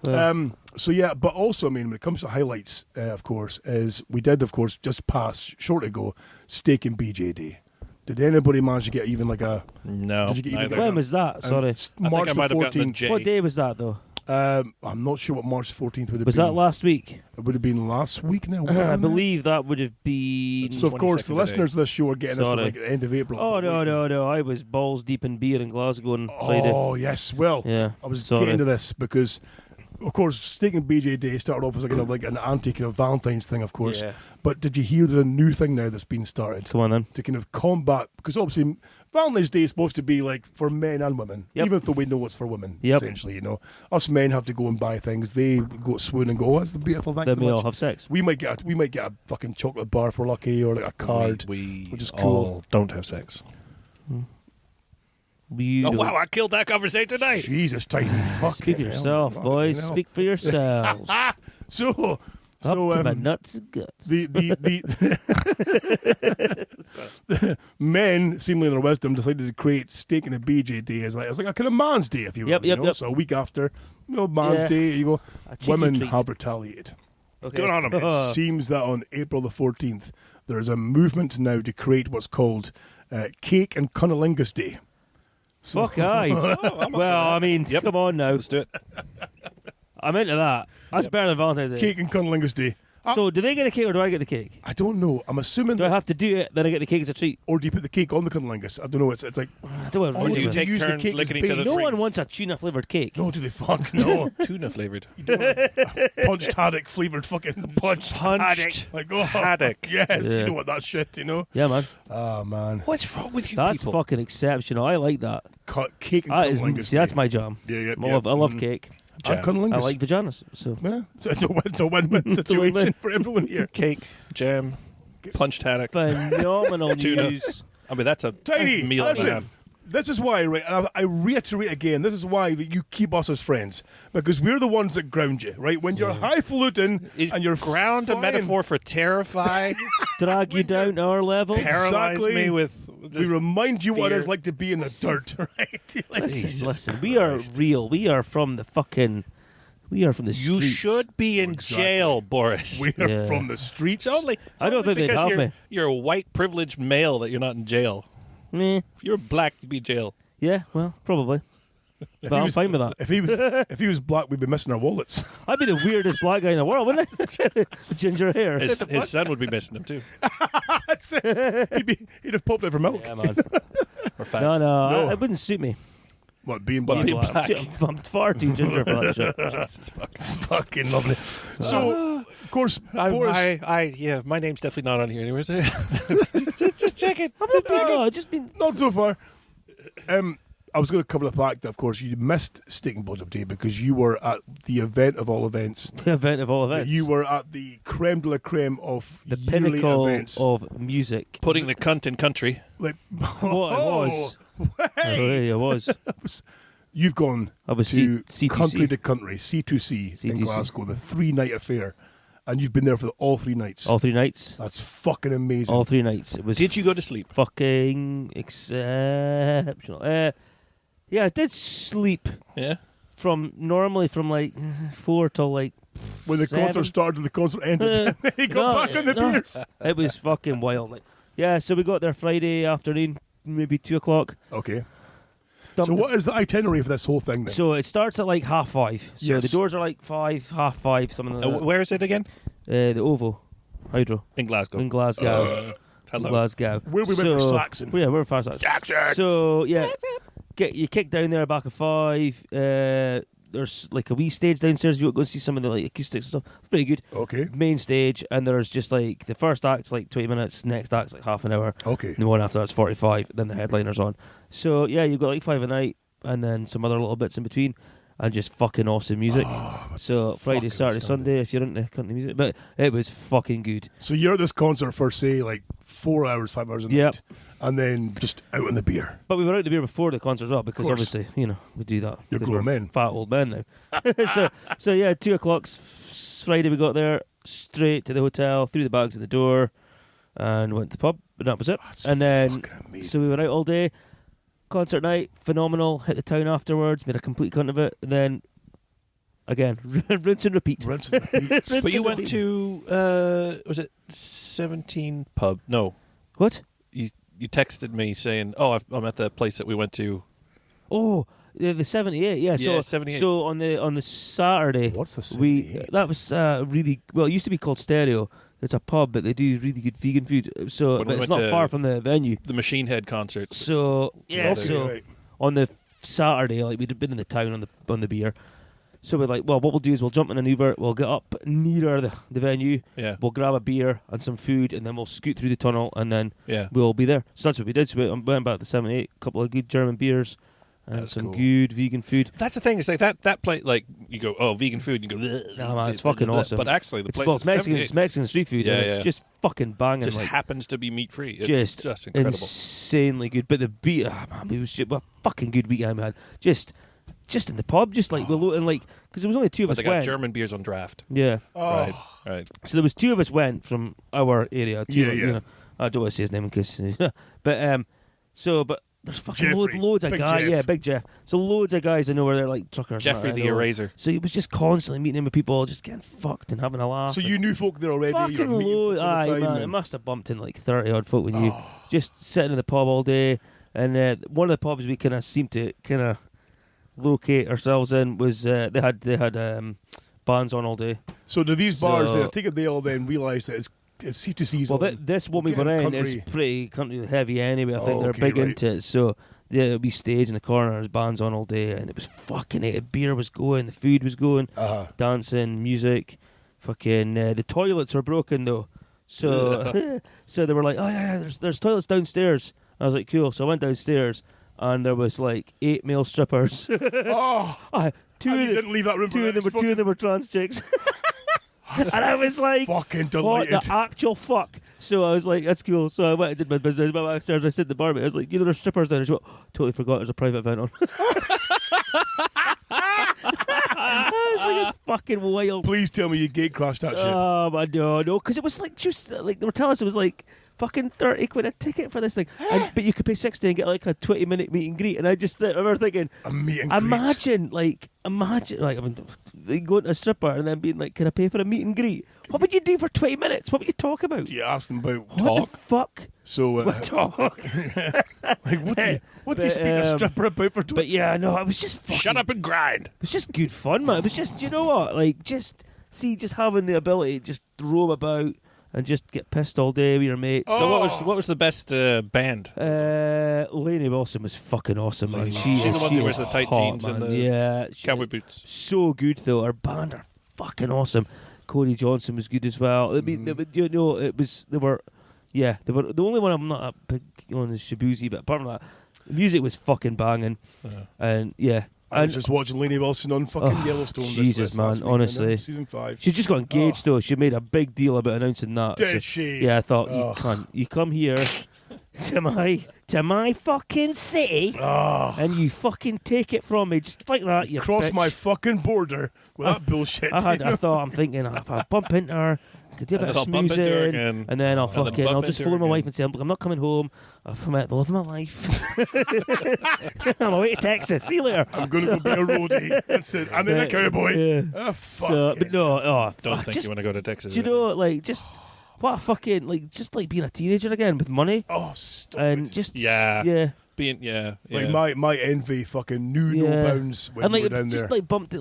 Well, So yeah, but also, I mean, when it comes to highlights, of course, is we did, of course, just pass short ago, Steak and BJ Day. Did anybody manage to get even like a No, Did you get even neither. get when was that? Sorry. I think March I the might have gotten a 14th? J. What day was that, though? I'm not sure what March 14th would have Was been. that last week? It would have been last week now. I believe that would have been... So of course, the 22nd listeners of this show are getting this at Sorry. like the end of April. Oh, no. I was balls deep in beer in Glasgow on Friday. Oh yes, well, Yeah, I was sorry. getting to this because, of course, Steak and BJ Day started off as like an anti kind of Valentine's thing, of course. Yeah. But did you hear the new thing now that's been started Come on, then. to kind of combat? Because obviously, Valentine's Day is supposed to be like for men and women, Yep. even though we know it's for women. Yep. Essentially, you know, us men have to go and buy things. They go swoon and go, "Oh, that's the beautiful thing." Then we all have sex. We might get a fucking chocolate bar if we're lucky, or like a card. We which is all cool. don't have sex. You Oh do. wow! I killed that conversation tonight. Jesus, tiny fuck. Speak for yourself, boys. Speak for yourselves. So, Up to my nuts and guts. the men, seemingly in their wisdom, decided to create Steak and a BJ Day as like a kind of man's day, if you will. Yep, you yep, know? yep. So a week after, man's Yeah. day, you go. A cheeky Women treat. have retaliated. Okay. Good on 'em. It seems that on April the 14th, there is a movement now to create what's called Cake and Cunnilingus Day. So, Fuck aye. Well, I mean, come on now. Let's do it. I'm into that. That's better than Valentine's Day. Cake and Cunnilingus Day. So do they get a cake or do I get the cake? I don't know. I'm assuming Do I have to do it, then I get the cake as a treat? or do you put the cake on the cunnilingus? I don't know. It's like I don't Or Or know. do you they take use the turns cake as licking each bait. other's No one rings? wants a tuna-flavoured cake. no, do they fuck no? Tuna flavored. You don't want a punched haddock flavored fucking Punched like oh haddock. Yes, Yeah. you know what that shit. You know. Yeah, man. Oh man, What's wrong with you That's people? fucking exceptional. I like that. Cake and That is, cunnilingus. see, that's day. my jam. Yeah. I love cake. And cunnilingus. I like vaginas. So Yeah, so it's a win-win It's a situation win-win. for everyone here. Cake, jam, punched haddock. phenomenal Tuna. news. I mean, that's a Tiny, meal and a listen. half. This is why, right? And I reiterate again. This is why that you keep us as friends because we're the ones that ground you, right? When you're highfalutin Is and you're ground a flying- metaphor for terrify? Drag you down to our level. Paralyze Exactly. me with We just remind you what fear. it's like to be in the dirt, right? Like, Listen, we are real. We are from the fucking. We are from the You streets. should be in Exactly. jail, Boris. we are Yeah. from the streets. It's only I don't think they'd because have you're, me. you're a white privileged male that you're not in jail. Meh. If you're black, you'd be in jail. Yeah, well, probably. If But he I'm was- fine with that. If he was black, we'd be missing our wallets. I'd be the weirdest black guy in the world, wouldn't I? With ginger hair. His son would be missing him too, That's it. He'd have popped out for milk. Yeah, man. or fats. No, No. it wouldn't suit me. What being What, black? being black? I'm far too ginger for that shit. Fucking lovely. So, of course, Boris. Yeah, my name's definitely not on here anywhere. So just check it. Just been. Not so far. I was going to cover the fact that, of course, you missed Steak and Bottom Day because you were at the event of all events. The event of all events. You were at the creme de la creme of the yearly pinnacle events. of music. Putting the cunt in country. Like, What it was. Hey, It was. you've gone I was to C2C. country to country, C2C in C2C. Glasgow, the 3-night affair, and you've been there for all 3 nights. All 3 nights. That's fucking amazing. All 3 nights. It was Did you go to sleep? fucking exceptional. Yeah, I did sleep Yeah. normally from like 4 till like when the 7. concert started, the concert ended. He got back on the beers. It was fucking wild. Like, yeah, so we got there Friday afternoon, maybe 2 o'clock. Okay. Dumped So what is the itinerary for this whole thing then? So it starts at like 5:30. So Yes. the doors are like 5, 5:30, something like that. Where is it again? The Ovo Hydro In Glasgow. in Glasgow. Hello. Glasgow. Where we went for Saxon. Yeah, we're for Saxon. Jackson! So yeah, you kick down there back at 5. There's like a wee stage downstairs. You go and see some of the like acoustics and stuff. Pretty good. Okay. Main stage, and there's just like the first act's like 20 minutes, next act's like half an hour, Okay. and the one after that's 45. Then the headliner's on. So yeah, you've got like 5 a night, and then some other little bits in between, and just fucking awesome music. So Friday, fucking Saturday, outstanding. Sunday, if you're into country music, but it was fucking good. So you're at this concert for, say, like 4 hours, 5 hours a Yep. night, and then just out on the beer. But we were out the beer before the concert as well, because Course. obviously, we do that. You're 'cause grown we're men. fat old men now. so yeah, 2 o'clock Friday we got there, straight to the hotel, threw the bags in the door, and went to the pub, and that was it. That's and then, fucking amazing. so we were out all day, concert night, phenomenal, hit the town afterwards, made a complete cunt of it, and then, again, rinse and repeat. Rinse and repeat. But you went to was it 17 pub? No, What? you texted me saying, "Oh, I'm at the place that we went to." Oh, the 78, yeah. Yeah, So 78. So on the Saturday, What's the we 78? that was really well. It used to be called Stereo. It's a pub, but they do really good vegan food. So, When but we it's went not to- far from the venue. The Machine Head concert. So yeah, Okay, so right. on the Saturday, like we'd been in the town on the beer. So we're like, well, what we'll do is we'll jump in an Uber, we'll get up nearer the venue, Yeah, we'll grab a beer and some food, and then we'll scoot through the tunnel, and then yeah. we'll be there. So that's what we did. So we went back to the 78, a couple of good German beers, and That's some cool. good vegan food. That's the thing. It's like that place. Like you go, oh, vegan food. And you go, "Ugh, No, man, it's blah, fucking blah, blah." awesome. But actually, the It's, place well, at it's Mexican, 78 it's Mexican street food, Yeah, and yeah. it's just fucking banging. just like, happens to be meat free. It's just just incredible. insanely good. But the beer, man, it was just a fucking good weekend, man. Just in the pub, just like and like because there was only 2 of But us they got went. German beers on draft. Yeah, Right, right. so there was 2 of us went from our area. 2 Yeah, of- yeah. You know, I don't want to say his name in case, but there's fucking Jeffrey. loads of Big guys. Jeff. Yeah, Big Jeff. So loads of guys I know where they're like truckers. and Jeffrey that, I the know. Eraser. So he was just constantly meeting in with people, just getting fucked and having a laugh. So and- you knew folk there already. Fucking you were meeting load, folk all aye the time, man. It and- must have bumped in like 30 odd folk when you just sitting in the pub all day. And one of the pubs we kind of seemed to kind of locate ourselves in was they had bands on all day. So do these bars, So- I take it they all then realise that it's C2C's Well, on. this one we were Getting in is country. pretty country heavy anyway. I think Oh, they're okay, big right. into it. So yeah, there'll be stage in the corner, there's bands on all day, and it was fucking it. The beer was going, the food was going, dancing, music, fucking. The toilets are broken though, so so they were like, oh yeah, there's toilets downstairs. I was like, cool. So I went downstairs, and there was like 8 male strippers. Oh, Two and of you them- didn't leave that room for two of them that. were two of them were trans chicks. And I was like, Fucking what delighted. the actual fuck? So I was like, that's cool. So I went and did my business. But I started to sit in the bar. I was like, you know, there's strippers there. She went, totally forgot there's a private event on. I was like, it's fucking wild. Please tell me you gate crashed that shit. Oh, but no, because it was like just like they were telling us it was like fucking 30 quid a ticket for this thing, but you could pay 60 and get like a 20-minute meet and greet. And I just remember thinking, A meet and greet. imagine like I mean, going to a stripper and then being like, can I pay for a meet and greet? What would you do for 20 minutes? What would you talk about? You asked them about What the fuck? So, Talk. like, what do you But, speak a stripper about for 20? But yeah, no, it was just fucking, Shut up and grind. It was just good fun, man. It was just, you know what? Like, just having the ability to just roam about and just get pissed all day with your mates. So what was the best band? Lainey Wilson was fucking awesome, man. Lainey She Wilson. She's the one who was wears the tight hot, jeans and man. the yeah, Cowboy boots. so good though. Our band are fucking awesome. Cody Johnson was good as well. I mean, you know, they were the only one I'm not a big on is Shabuzi, but apart from that, the music was fucking banging, and yeah. I was just watching Lainey Wilson on fucking Yellowstone. Jesus, this last man, week, honestly. I know, season 5. She just got engaged though. She made a big deal about announcing that. Did she? Yeah, I thought Ugh. you come here to my fucking city and you fucking take it from me just like that. You Cross bitch. my fucking border with that bullshit. I thought I'm thinking if I bump into her, I could do a bit And of then I'll bump into her smoozing, again. and then I'll And then fucking bump I'll just into phone her my wife again. and say I'm not coming home. I've met the love of my life. I'm away to Texas. See you later. I'm going to go be a roadie. That's it. And then a cowboy. Yeah. Oh, fuck. So, but no, Don't fuck, think just, you want to go to Texas. do you know, like, just what a fucking just like being a teenager again with money Oh, stop and it. just Yeah. Being Like, my envy fucking knew no Yeah. bounds when and we like were down just there. like bumped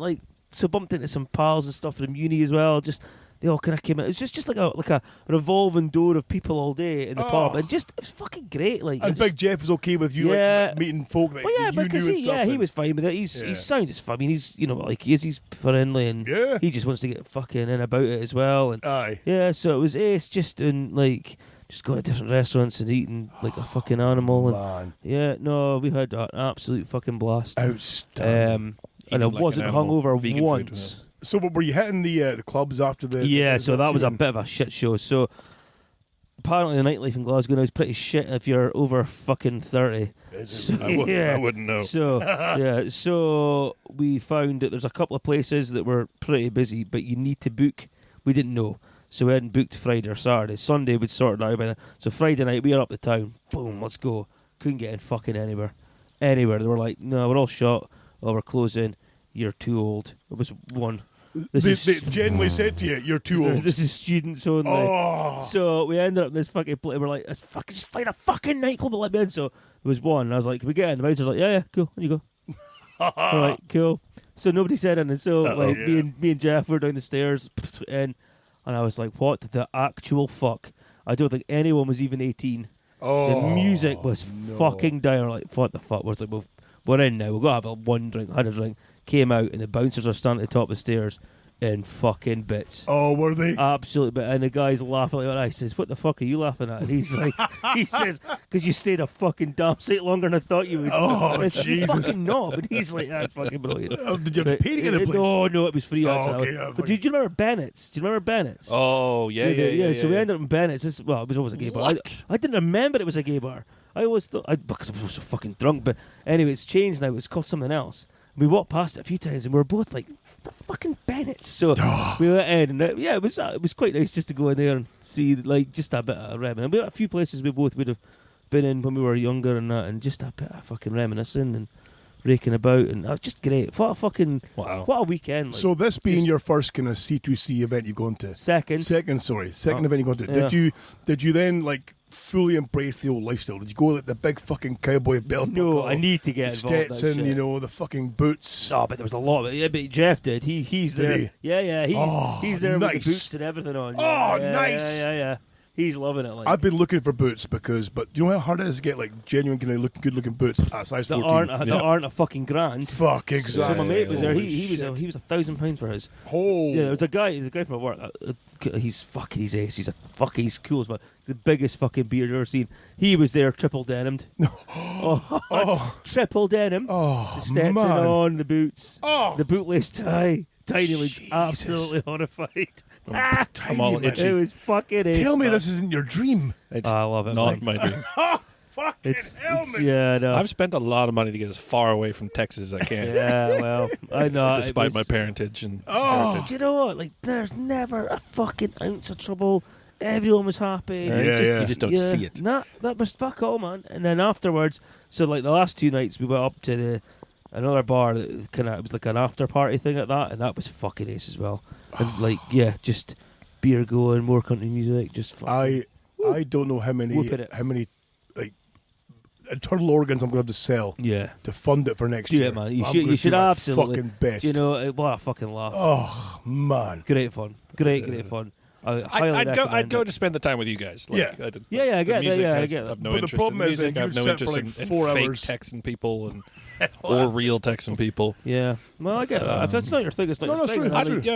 into some pals and stuff from uni as well. Just they all kind of came in. It was just like a revolving door of people all day in the pub, and just it was fucking great. Like And it Big just, Jeff was okay with you, Yeah. like meeting folk that well, yeah, you knew because and stuff. he and- was fine with it. He's Yeah. sound as fun. I mean, he's like he's friendly and Yeah. he just wants to get fucking in about it as well. And Aye. yeah, so it was ace just in like just going to different restaurants and eating like a fucking animal. And Man. yeah, no, we had an absolute fucking blast. Outstanding. And I Eating like wasn't an animal. hungover Vegan food, once. So, were you hitting the clubs after the? Yeah, the so that was a then? bit of a shit show. So apparently the nightlife in Glasgow now is pretty shit if you're over fucking 30. Is it? So, I wouldn't know. So yeah, so we found that there's a couple of places that were pretty busy, but you need to book. We didn't know, so we hadn't booked Friday or Saturday. Sunday we'd sorted out by then. So Friday night we were up the town. Boom, let's go. Couldn't get in fucking anywhere. They were like, no, we're all shot. Oh, we're closing. You're too old. It was one. They generally said to you, "You're too old." This is students only. Oh, So we ended up in this fucking place. We're like, let's fucking just find a fucking nightclub and let me in. So there was one. And I was like, can we get in? The bouncer's like, yeah, cool. On you go. All right, cool. So nobody said anything. So like yeah. me and Jeff were down the stairs and I was like, what the actual fuck? I don't think anyone was even 18. The music was fucking down. We're like, what the fuck? We're like, we're in now. We've got to have one drink. Had a drink. Came out and the bouncers are standing at the top of the stairs in fucking bits. Oh, were they? Absolutely, but and the guy's laughing like that. I says, "What the fuck are you laughing at?" And he's like, he says, "Because you stayed a fucking damn sight longer than I thought you would." Oh, I said, "You Jesus. fucking no!" But he's like, "That's fucking brilliant." Did you have to pay to get the place? No, it was free. Oh, actually. okay, yeah, But do you remember Bennett's? Do you remember Bennett's? Oh, yeah. So we ended up in Bennett's. It was always a gay bar. What? I didn't remember it was a gay bar. I always thought because I was so fucking drunk. But anyway, it's changed now. It's called something else. We walked past it a few times and we were both like, the fucking Bennett's. So we went in and it was quite nice just to go in there and see like just a bit of reminiscing. We had a few places we both would have been in when we were younger and that, and just a bit of fucking reminiscing and raking about, and just great. What a fucking Wow. what a weekend! Like, So this being just- your first kind of C2C event you've gone to, second. second event you've gone to, did you then like fully embrace the old lifestyle? Did you go like the big fucking cowboy belt No, buckle, I need to the get involved. in that Stetson, shit. you know, the fucking boots? Oh, but there was a lot of it. Yeah, but Jeff did. He's Did there. he? Yeah. He's there with nice. the boots and everything on. Oh, Yeah, nice. Yeah. He's loving it. Like I've been looking for boots but do you know how hard it is to get like genuine kind of good looking boots at size that 14? aren't a fucking grand. Fuck, So exactly. my mate was there. Holy He was shit. he was £1,000 for his. Oh. Yeah, there was a guy from work. He's ace. He's cool as fuck. The biggest fucking beard I've ever seen. He was there, triple denimed. Triple denim. Oh, The Stetson man. on the boots. Oh. The bootless tie. Tiny looks Jesus. absolutely horrified. I'm all Tiny, man. itchy. It was fucking ace. Tell me man. this isn't your dream. It's I love it. not man. my dream. Fucking hell, man. Yeah, no. I've spent a lot of money to get as far away from Texas as I can, Yeah, well, I know. despite my parentage and Oh. heritage. Do you know what? Like, there's never a fucking ounce of trouble. Everyone was happy. Yeah, yeah. You just don't see it. Nah, that was fuck all, man. And then afterwards, so like the last 2 nights, we went up to another bar that it was like an after party thing like that, and that was fucking ace as well. And like, yeah, just beer going, more country music, just fucking. I don't know how many Whooping it. like internal organs I'm going to have to sell Yeah. to fund it for next Do year. it, man. You I'm should- gonna you should do my absolutely- fucking best. You know, what a fucking laugh. Oh man. Great fun. Great fun. I highly I'd recommend go it. to spend the time with you guys. Like, Yeah. I did- Yeah, I the get that, music yeah, I has- get that. I have no But the interest problem in is that music. I have you'd no sit interest for in, like in 4 fake hours. Texan people and or real Texan people. Yeah. Well, I get that. If that's not your thing, it's not No, your that's thing. true. I I, mean, you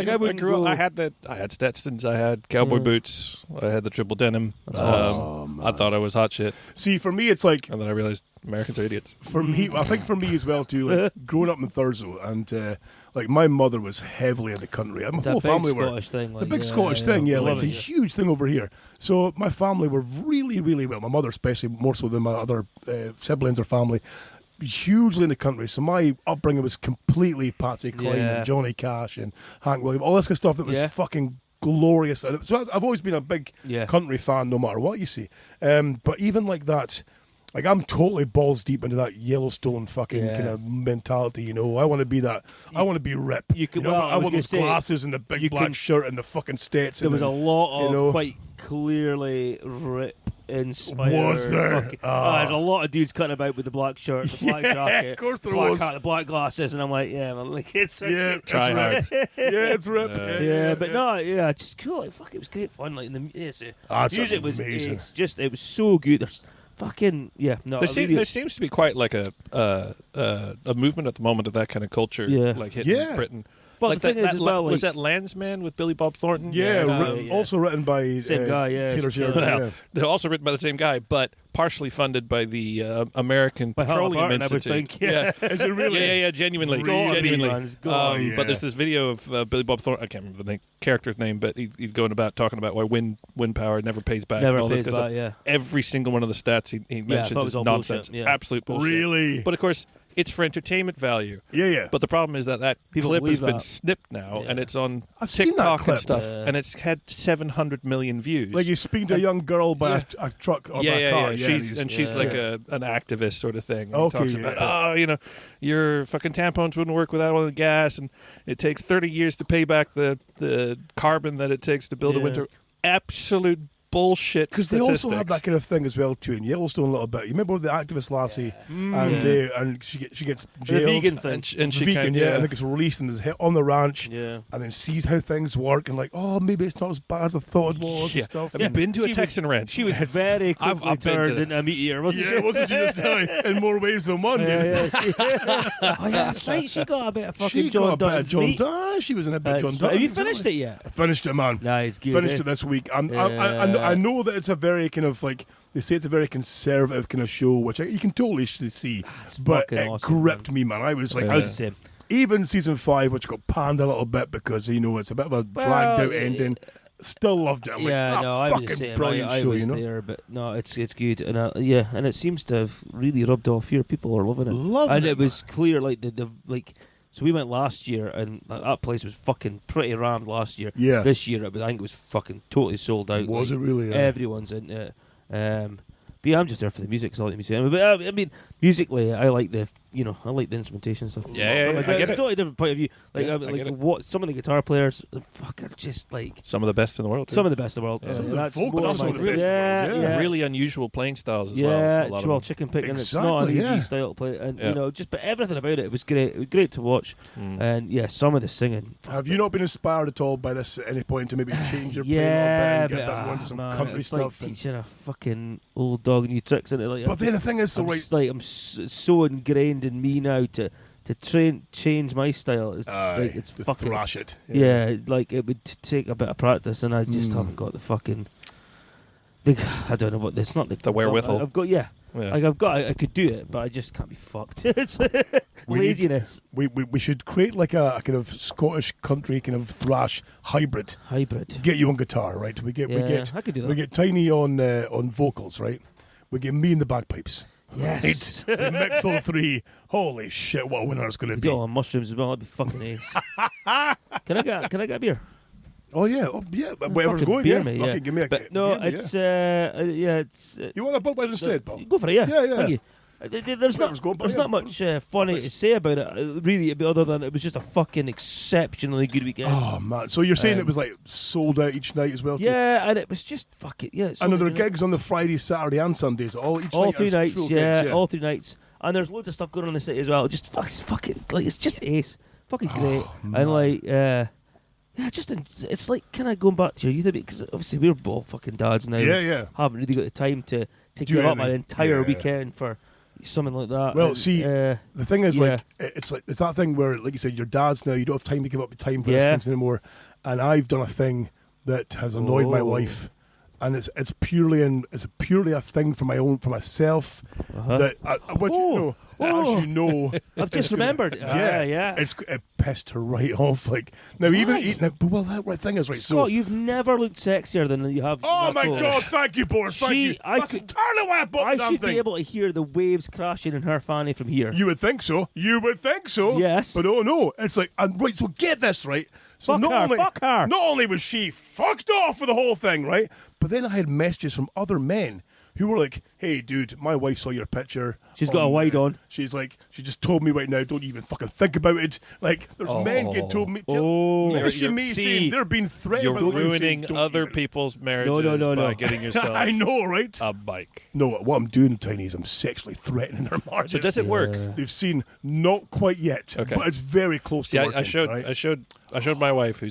know, I wouldn't grew up. go- I had Stetsons. I had cowboy Yeah. boots. I had the triple denim. awesome. I thought I was hot shit, See, for me, it's like and then I realized Americans are idiots. for me. I think for me as well too. Like growing up in Thurso, and like my mother was heavily in the country. And my it's a whole big family were. Scottish thing. It's a big Scottish thing, yeah. Like, it's a huge thing over here. So my family were really, really well. My mother, especially, more so than my other siblings or family, hugely in the country. So my upbringing was completely Patsy Cline Yeah. and Johnny Cash and Hank Williams, all this kind of stuff that was Yeah. fucking glorious. And so I've always been a big Yeah. country fan, no matter what you see. But even like that. Like, I'm totally balls deep into that Yellowstone fucking Yeah. kind of mentality, you know. I want to be that. I want to be Rip. you can- know? well, I I was want gonna those say, glasses and the big you black can- shirt and the fucking Stetson. There was a and- lot of you know. quite clearly Rip inspired. Was there? fucking- Ah. there's a lot of dudes cutting about with the black shirt, the black Yeah, jacket, of course there black was. hat, the black glasses, and I'm like, yeah, man, like it's Yeah, Try it's hard. Rip. Yeah, it's Rip. yeah, but no, yeah, just cool. Like, fuck, it was great fun. Like, and the That's music was amazing. it's just it was so good. There's fucking yeah, no, There seems to be quite like a movement at the moment of that kind of culture, Yeah. like hitting Yeah. Britain. But like the thing is, as well, was like- that Landsman with Billy Bob Thornton? Yeah, yeah. also written by Same guy, yeah, Taylor Taylor Sheridan. Well, Yeah. they're also written by the same guy, but partially funded by the American By Petroleum Halliburton, I would Institute. think, yeah. Is it really? Yeah, genuinely, It's gotta be, genuinely. man, it's gotta be. But there's this video of Billy Bob Thornton. I can't remember the character's name, but he's going about talking about why wind power never pays back. Never and all this pays kind of back, stuff. yeah. Every single one of the stats he I mentions thought it is was all nonsense, bullshit, yeah. absolute bullshit. Really? But of course, it's for entertainment value. Yeah. But the problem is that People clip has believe been that. snipped now, Yeah. and it's on I've seen that TikTok clip. and stuff, Yeah. and it's had 700 million views. Like he's speaking to a young girl by a truck or by a car. She's like an activist sort of thing. And Okay, he talks about, your fucking tampons wouldn't work without all the gas, and it takes 30 years to pay back the carbon that it takes to build a Yeah. winter. Absolute bullshit Because they statistics. also have that kind of thing as well too in Yellowstone a little bit. You remember the activist lassie, and she gets The jailed. vegan thing. and she vegan, kind yeah, and then gets released and is hit on the ranch, Yeah. and then sees how things work and like, oh, maybe it's not as bad as I thought it was Yeah. and stuff. Have you been to a She was- Texan ranch? She was very I've quickly been to turned that. into a meat eater, wasn't Yeah, she? wasn't she just in more ways than one? Yeah. Oh yeah, that's right. She got a bit of fucking She John got a bit of Dunn's John meat. Dunn. She was in a bit of That's John Dunn. right. Have you finished it yet? I finished it, man. Nah, it's good. Finished eh? it this week. I Yeah. know that it's a very kind of like, they say it's a very conservative kind of show, which you can totally see. But fucking it awesome, gripped me, man. I was like, I was the same. even season 5, which got panned a little bit because it's a bit of a dragged out ending. Still loved it. I'm Yeah, like, no, I was the fucking same. brilliant I show, was you know. there, but no, it's good, and and it seems to have really rubbed off here. People are loving it, Loving and it, it was clear, like the like. So we went last year, and that place was fucking pretty rammed last year. Yeah. This year, I think it was fucking totally sold out. Was like, it really? Yeah. Everyone's into it. But yeah, I'm just there for the music. 'Cause I like the music. But I mean, musically, I like the I like the instrumentation stuff. Yeah, From I get it's a it. totally different point of view. Like, Yeah, I like get it. what some of the guitar players, fuck, are just like Some of the best in the world. some of the best in the world. Yeah. Some of the That's folk more are some my- of the best in the world, yeah, yeah. Really unusual playing styles as yeah, well. A lot well, of them. chicken picking. It's not an Exactly, easy yeah. style to play, and Yeah. but everything about it was great. It was great to watch, and some of the singing. Have you not been inspired at all by this at any point to maybe change your playing Yeah, a little bit and get but a bit more into some man, country it's stuff? like and- teaching a fucking old dog new tricks in it. Like, but then the thing is, so I'm right, just like so ingrained in me now to change my style. It's like it's to fucking thrash it. yeah. Like it would take a bit of practice, and I just haven't got the fucking. I don't know what it's not The wherewithal. I've got Yeah. like I could do it, but I just can't be fucked. It's We need- laziness. We should create like a kind of Scottish country kind of thrash hybrid. Hybrid. Get you on guitar, right? We get I could do that. we get Tiny on vocals, right? We get me in the bagpipes. Yes. Right? We mix all three. Holy shit! What a winner it's going to You be. get all on mushrooms as well. That'd be fucking ace. Can I get a beer? Oh yeah, whatever's fucking going. beer Yeah, me, okay, yeah. give me a. But- No, give me, it's it's. You want a Budweiser instead, Paul? Go for it, yeah. Yeah. Thank you. There's Whatever's going, there's yeah. not much funny to say about it, really, other than it was just a fucking exceptionally good weekend. Oh man! So you're saying it was like sold out each night as well? too? Yeah, and it was just fuck it, yeah. And are there gigs on the Friday, Saturday, and Sundays? All 3 night nights, full yeah, gigs, all 3 nights, and there's loads of stuff going on in the city as well. Just fuck it, like it's just ace, fucking great, and like yeah, just it's like kind of going back to your youth a bit because obviously we're both fucking dads now. Yeah. Haven't really got the time to Do give up an anything. entire Yeah. weekend for something like that. Well, and, see, The thing is, Yeah. it's that thing where, like you said, you're dads now. You don't have time to give up the time for Yeah. these things anymore. And I've done a thing that has annoyed my Oh. wife, and it's purely a thing for myself. That what you know, as you know, I've just remembered. Yeah. it pissed her right off. Like now, that right thing is right. Scott, you've never looked sexier than you have. Oh that my photo. God! Thank you, Boris. Thank you. That's entirely why I bought I the damn should thing. be able to hear the waves crashing in her fanny from here. You would think so. Yes. But oh no, it's like, and right. So get this right. So Fuck her. Not only was she fucked off for the whole thing, right? But then I had messages from other men who were like, "Hey, dude, my wife saw your picture. She's got a wide on. She's like, she just told me right now, don't even fucking think about it. Like, there's men get told me, messaging me saying they're being threatened. You're by the wife saying, ruining "Don't other even-" people's marriages No. by getting yourself I know, right? a bike. No, what I'm doing, Tiny, is I'm sexually threatening their marriages. So does it work? They've seen not quite yet, Okay. but it's very close See, to I working, showed right? I showed my wife,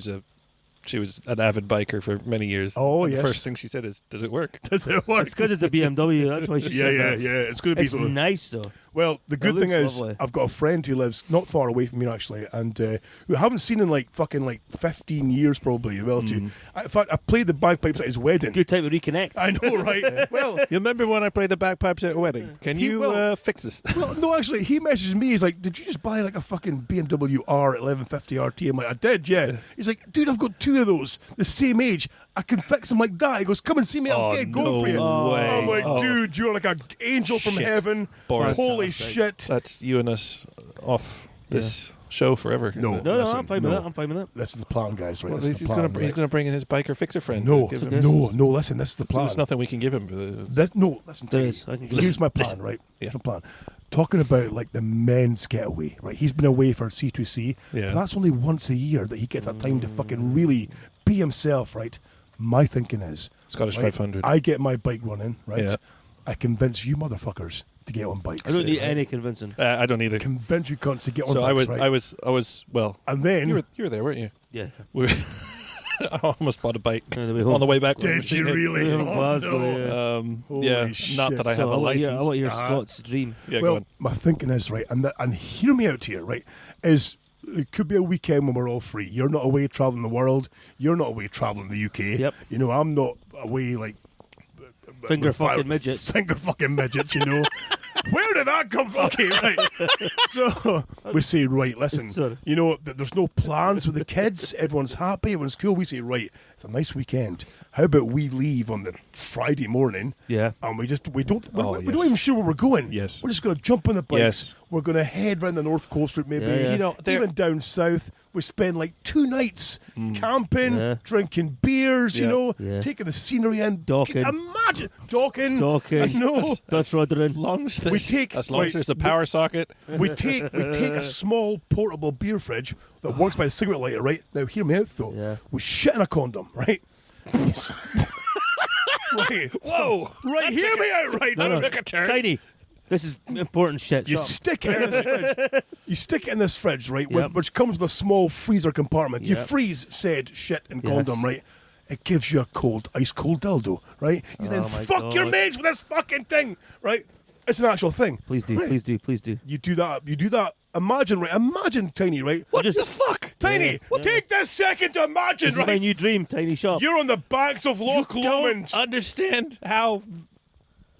she was an avid biker for many years. Oh, and yes. The first thing she said is, "Does it work?" Does it work? It's because it's a BMW. That's why she Yeah, said yeah, that. yeah. It's going to be It's so. nice though. Well, the good thing looks is, lovely. I've got a friend who lives not far away from me actually, and who I haven't seen in like fucking 15 years probably. Well, in fact, I played the bagpipes at his wedding. Good time to reconnect. I know, right? Well, You remember when I played the bagpipes at a wedding? Can He you will. fix this? well, no, actually, he messaged me. He's like, "Did you just buy like a fucking BMW R 1150 RT?" I'm like, "I did, yeah." He's like, "Dude, I've got 2 of those, the same age. I can fix them like that." He goes, "Come and see me. I'll Oh, get going no for you." way. I'm like, Oh. "Dude, you're like an angel from Shit. heaven." Boris. Holy Fantastic. shit! That's you and us off this show forever. No. No, Listen, I'm fine with that. I'm fine with that. This is the plan, guys. Right? Well, This is he's the plan, right? gonna bring in his biker fixer friend. No, to give okay. him- no. Listen, this is the So plan. there's nothing we can give him. For the, Listen. There Tiny. is. I can give Here's you- my plan, listen. right? Yeah. Here's my plan. Talking about like the men's getaway, right? He's been away for C2C. Yeah. But that's only once a year that he gets that time to fucking really be himself, right? My thinking is Scottish right, 500. I get my bike running, right? Yeah. I convince you motherfuckers to get on bikes. I don't need right? any convincing. I don't either. Convince you cunts to get on So bikes, right? I was. Well, and then you were there, weren't you? Yeah. We were I almost bought a bike On the way home. on the way back. when the did you machine hit. really? Yeah, Oh, Glasgow, no. yeah. Holy Yeah, shit. not that I So have a I want license. I want your Uh-huh. Scott's dream. Yeah, go Well, on. my thinking is right, and hear me out here, right? Is it could be a weekend when we're all free. You're not away traveling the world. You're not away traveling the UK. Yep. You know, I'm not away like Finger with fucking midgets. Finger fucking midgets. You know, where did that come from? Okay, right. So we say, right, listen. Sorry. You know, there's no plans with the kids. Everyone's happy. Everyone's cool. We say, right, it's a nice weekend. how about we leave on the Friday morning? Yeah. And we don't Oh, we don't even sure where we're going. Yes. We're just going to jump on the bikes. Yes. We're going to head round the North Coast route, maybe. Yeah, yeah. You know, there- even down south. We spend like 2 nights camping, Yeah. drinking beers, you Yeah. know, Yeah. taking the scenery in. Docking. Imagine docking. Docking. I know. Dutch roddering. Long as We there's, take- as long as right, there's a power socket. We take a small portable beer fridge that works by a cigarette lighter, right? Now hear me out though. Yeah. We shit in a condom, right? Right. Whoa! Right, hear me out, right? No, no. Took a turn. Tiny. This is important shit. You Shut up. stick it in this fridge. You stick it in this fridge, right? Yep. Which comes with a small freezer compartment. You Yep. freeze said shit and Yes. condom, right? It gives you a cold, ice cold dildo, right? You then Oh my fuck your God. mates with this fucking thing, right? It's an actual thing. Please do, Right. please do, please do. You do that. Imagine, right? Imagine, Tiny, right? What The fuck? Tiny, Yeah. take this second to imagine, This is my right? new dream, Tiny Shop. You're on the banks of Loch Lomond. Don't understand how.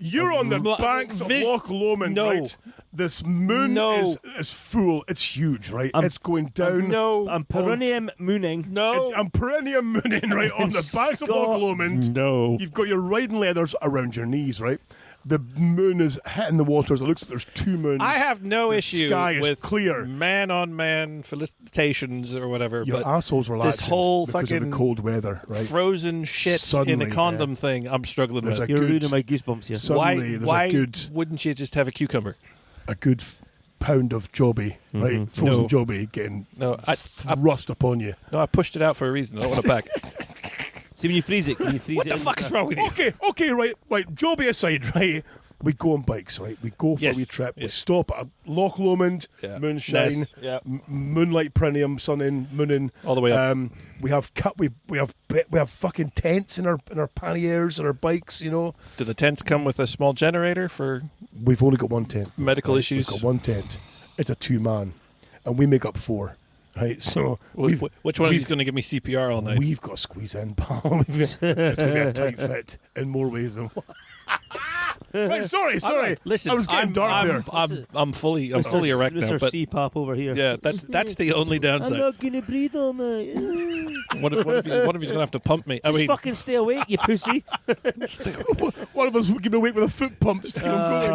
You're on the Well, banks of vis- Loch Lomond, No. right? This moon No. is full. It's huge, right? I'm- It's going down. No. I'm perennium mooning. No. I'm perennial mooning, right, on the banks of Loch Scott. Lomond. No. You've got your riding leathers around your knees, right? The moon is hitting the waters. It looks like there's 2 moons. I have no The issue sky is with clear. man-on-man felicitations or whatever, Your but asshole's relaxing this whole because of fucking the cold weather, right? frozen shit in Suddenly, a condom thing, I'm struggling There's with. a You're good- ruining my goosebumps here. Suddenly, there's Why a good wouldn't you just have a cucumber? pound of jobby, right? Frozen No. jobby getting No, I rust upon you. no, I pushed it out for a reason. I don't want it back. See, when you freeze it, can you freeze What it? the in fuck is wrong with you? Okay, right, jobby aside, right? We go on bikes, right? We go for Yes, a wee trip. We yes. stop at Loch Lomond, Yeah. moonshine, Ness, yeah. moonlight, perineum, sun in, moon in. All the way up. We have we have fucking tents in our panniers and our bikes. You know, Do the tents come with a small generator for we've only got one tent. medical right? issues? We've got one tent. It's a 2-man, and we make up 4. Right, so Which one of you is going to give me CPR all night? We've got to squeeze in, pal. It's going to be a tight fit in more ways than one. Right, sorry. Listen, I was getting dark there. I'm fully erect now, Mr. but C-pop over here. yeah, that's the only I'm downside. not gonna breathe all night. One of you's going to have to pump me. I Just mean, fucking stay awake, you pussy. One of us will give me awake with a foot pump to keep him going.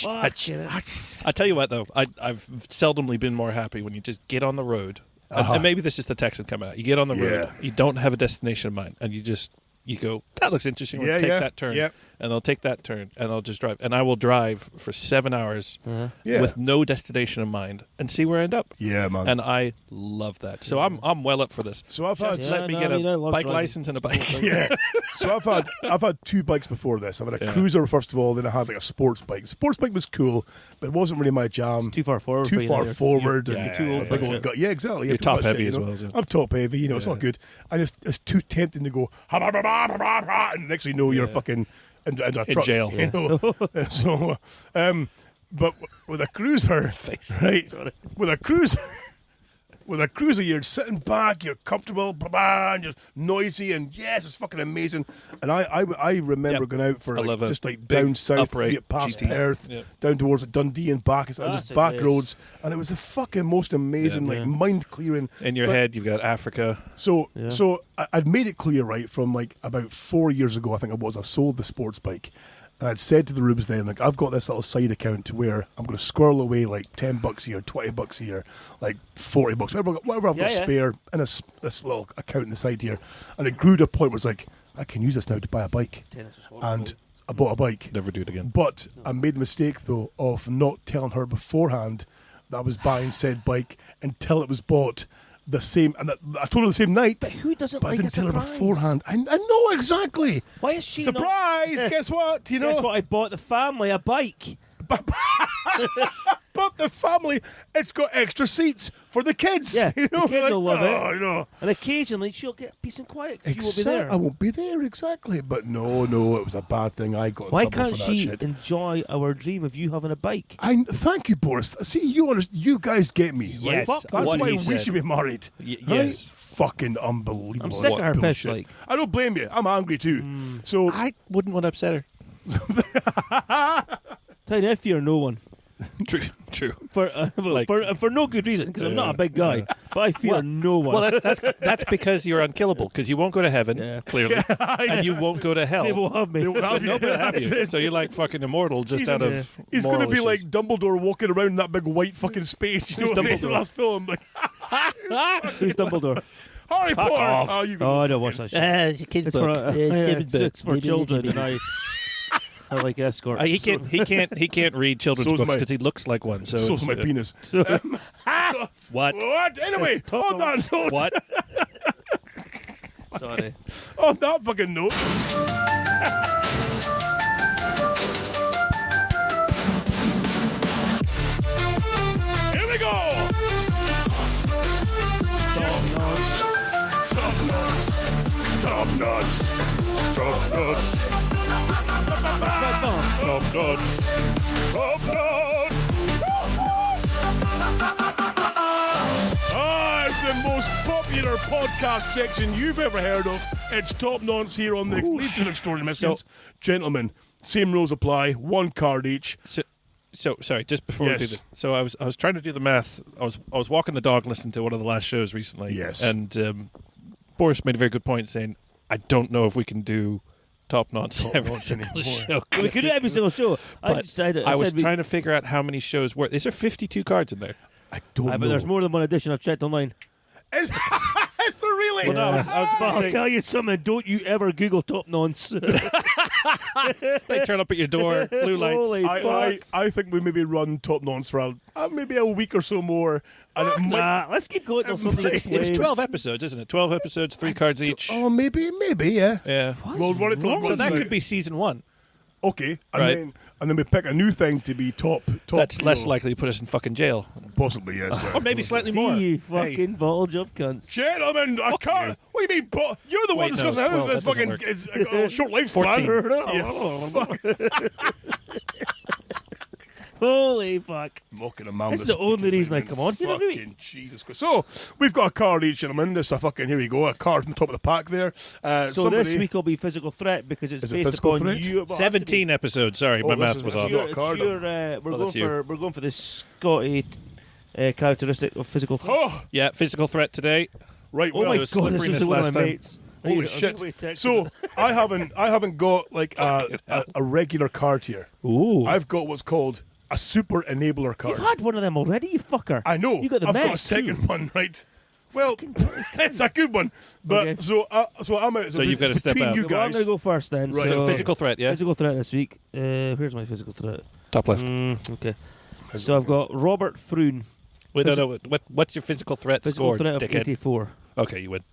I tell you what, though, I've seldomly been more happy when you just get on the road, and maybe this is the Texan coming out. You get on the road, you don't have a destination in mind, and you go, that looks interesting. We'll take that turn, and they'll take that turn, and I'll just drive, and I will drive for 7 hours with no destination in mind and see where I end up. Yeah, man. And I love that. So I'm well up for this. So I've had Just let me get a love bike driving. license and a bike. yeah. So I've had 2 bikes before this. I've had a Yeah. cruiser first of all, then I had like a sports bike. The sports bike was cool, but it wasn't really my jam. Too far forward. Too for you far now. forward. You're and too old a for big that old shit. gut. Yeah, exactly. You're Yeah, top pretty much heavy it, as you know. well, isn't it? I'm top heavy. You know, it's not good. And it's too tempting to go. And next thing you know, you're fucking in a truck, jail. You know? So, but with a cruiser, right? With a cruiser. With a cruiser, you're sitting back, you're comfortable, and you're noisy, and yes, it's fucking amazing. And I remember Yep. going out for I love a just like big down south, upright get past GT. Perth, Yep. down towards Dundee and back. It's That's just a back place. roads, and it was the fucking most amazing, Yeah. like mind clearing. In your head, you've got Africa. So Yeah. so I'd made it clear, right, from like about 4 years ago, I think it was, I sold the sports bike. And I'd said to the Rubes then, like, I've got this little side account where I'm going to squirrel away like $10 a year, $20 a year, like $40, whatever I've got Yeah, yeah. spare in this little account on the side here. And it grew to a point where it's like, I can use this now to buy a bike. And I bought a bike. Never do it again. But I made the mistake, though, of not telling her beforehand that I was buying said bike until it was bought the same. And I told her the same night. But who doesn't But I like didn't a tell her surprise? beforehand. I know exactly. Why is she not? Surprise! Guess what? You know, Guess what? I bought the family a bike. but the family, it's got extra seats for the kids. Yeah, you know, the kids will love it. oh, you know. And occasionally she'll get peace and quiet because she won't be there. I won't be there, exactly. But no, it was a bad thing. I got in Why trouble can't for that she shit. enjoy our dream of you having a bike? Thank you, Boris. See, you guys get me. Right? Yes, That's what why he we said. should be married. Yes. Right? Fucking unbelievable. I'm sick of What her piss, bullshit. like. I don't blame you. I'm angry too. So I wouldn't want to upset her. Tell you, I fear no one True. for Like- for no good reason because I'm not a big guy. but I fear no one. Well, that's because you're unkillable, because you won't go to heaven, Yeah. clearly, and you won't go to hell. They will have me. They will So have you. nobody will have That's you. it. So you're like fucking immortal just out of He's going to moral be issues. like Dumbledore walking around in that big white fucking space. You know Who's what I mean? Dumbledore? Last film. Like, Who's Dumbledore? Harry Potter. off. Oh, you Oh, I don't watch that shit. It's a kid's It's for, book. it's for children, and I like escort. He can't read children's So's books my- because he looks like one. So So's my penis. What? What? Anyway, on that note. What? Sorry. On that fucking note. Here we go. Top nuts. Top nuts. Top nuts. Top nuts. Top nuts. Top nuts. It's the most popular podcast section you've ever heard of. It's Top Nonce here on the Legion of Extraordinary Missions. Gentlemen, same rules apply. One card each. So sorry, just before we do Yes. this. So I was trying to do the math. I was walking the dog, listening to one of the last shows recently. Yes. And Boris made a very good point, saying, "I don't know if we can do Top Nonce every single anymore. show." We could do every single show. I But decided. I was said we- trying to figure out how many shows were. Is there 52 cards in there? I don't But know. there's more than one edition. I've checked online. Is there really? Well, no, I was But going I'll to say tell you something. Don't you ever Google Top Nonce. they turn up at your door, blue lights. Holy fuck. I think we maybe run Top Nonce for maybe a week or so more. And it might, Nah, let's keep going till something It's It's explains. 12 episodes, isn't it? 12 episodes, 3 cards each. oh, maybe, yeah. Yeah. We'll run it till it So runs that out. could be season 1. Okay, and Right. then we pick a new thing to be top. That's you less know. likely to put us in fucking jail. Possibly, yes. Or maybe slightly See more. you Hey. fucking bottle job cunts. Gentlemen, I can't. What do you mean? You're the one Wait, no, discussing how 12, this that doesn't fucking work. is a short lifespan. 14. Holy fuck. Mocking a man. This is with the only speaking reason I brilliant. come on here every week. Fucking Jesus Christ. So, we've got a card each, gentlemen. This is a fucking, here we go, a card on the top of the pack there. So somebody, this week will be physical threat because it's Is it based physical upon threat? you. 17 episodes. Sorry, my this math is- was this off. is your card. We're going for this Scotty characteristic of physical threat. Oh, Yeah, physical threat today. right. Oh well, my it was god, this slipperiness is one of last my time. mates. I Holy need to- I shit. need to text So, him. I haven't got like a regular card here. Ooh. I've got what's called a super enabler card. You've had one of them already, you fucker. I know. You got the I've got a mess, second too. one, right? Well, it's a good one, but Okay. so I'm out. So you've got to step between out. You Well, I'm guys, going to go first then. Right. So Physical threat, yeah? Physical threat this week. Here's my physical threat. Top left. Okay. So I've got Robert Froon. Wait, no. What's your physical threat Physical score, threat of dickhead? 84. Okay, you win.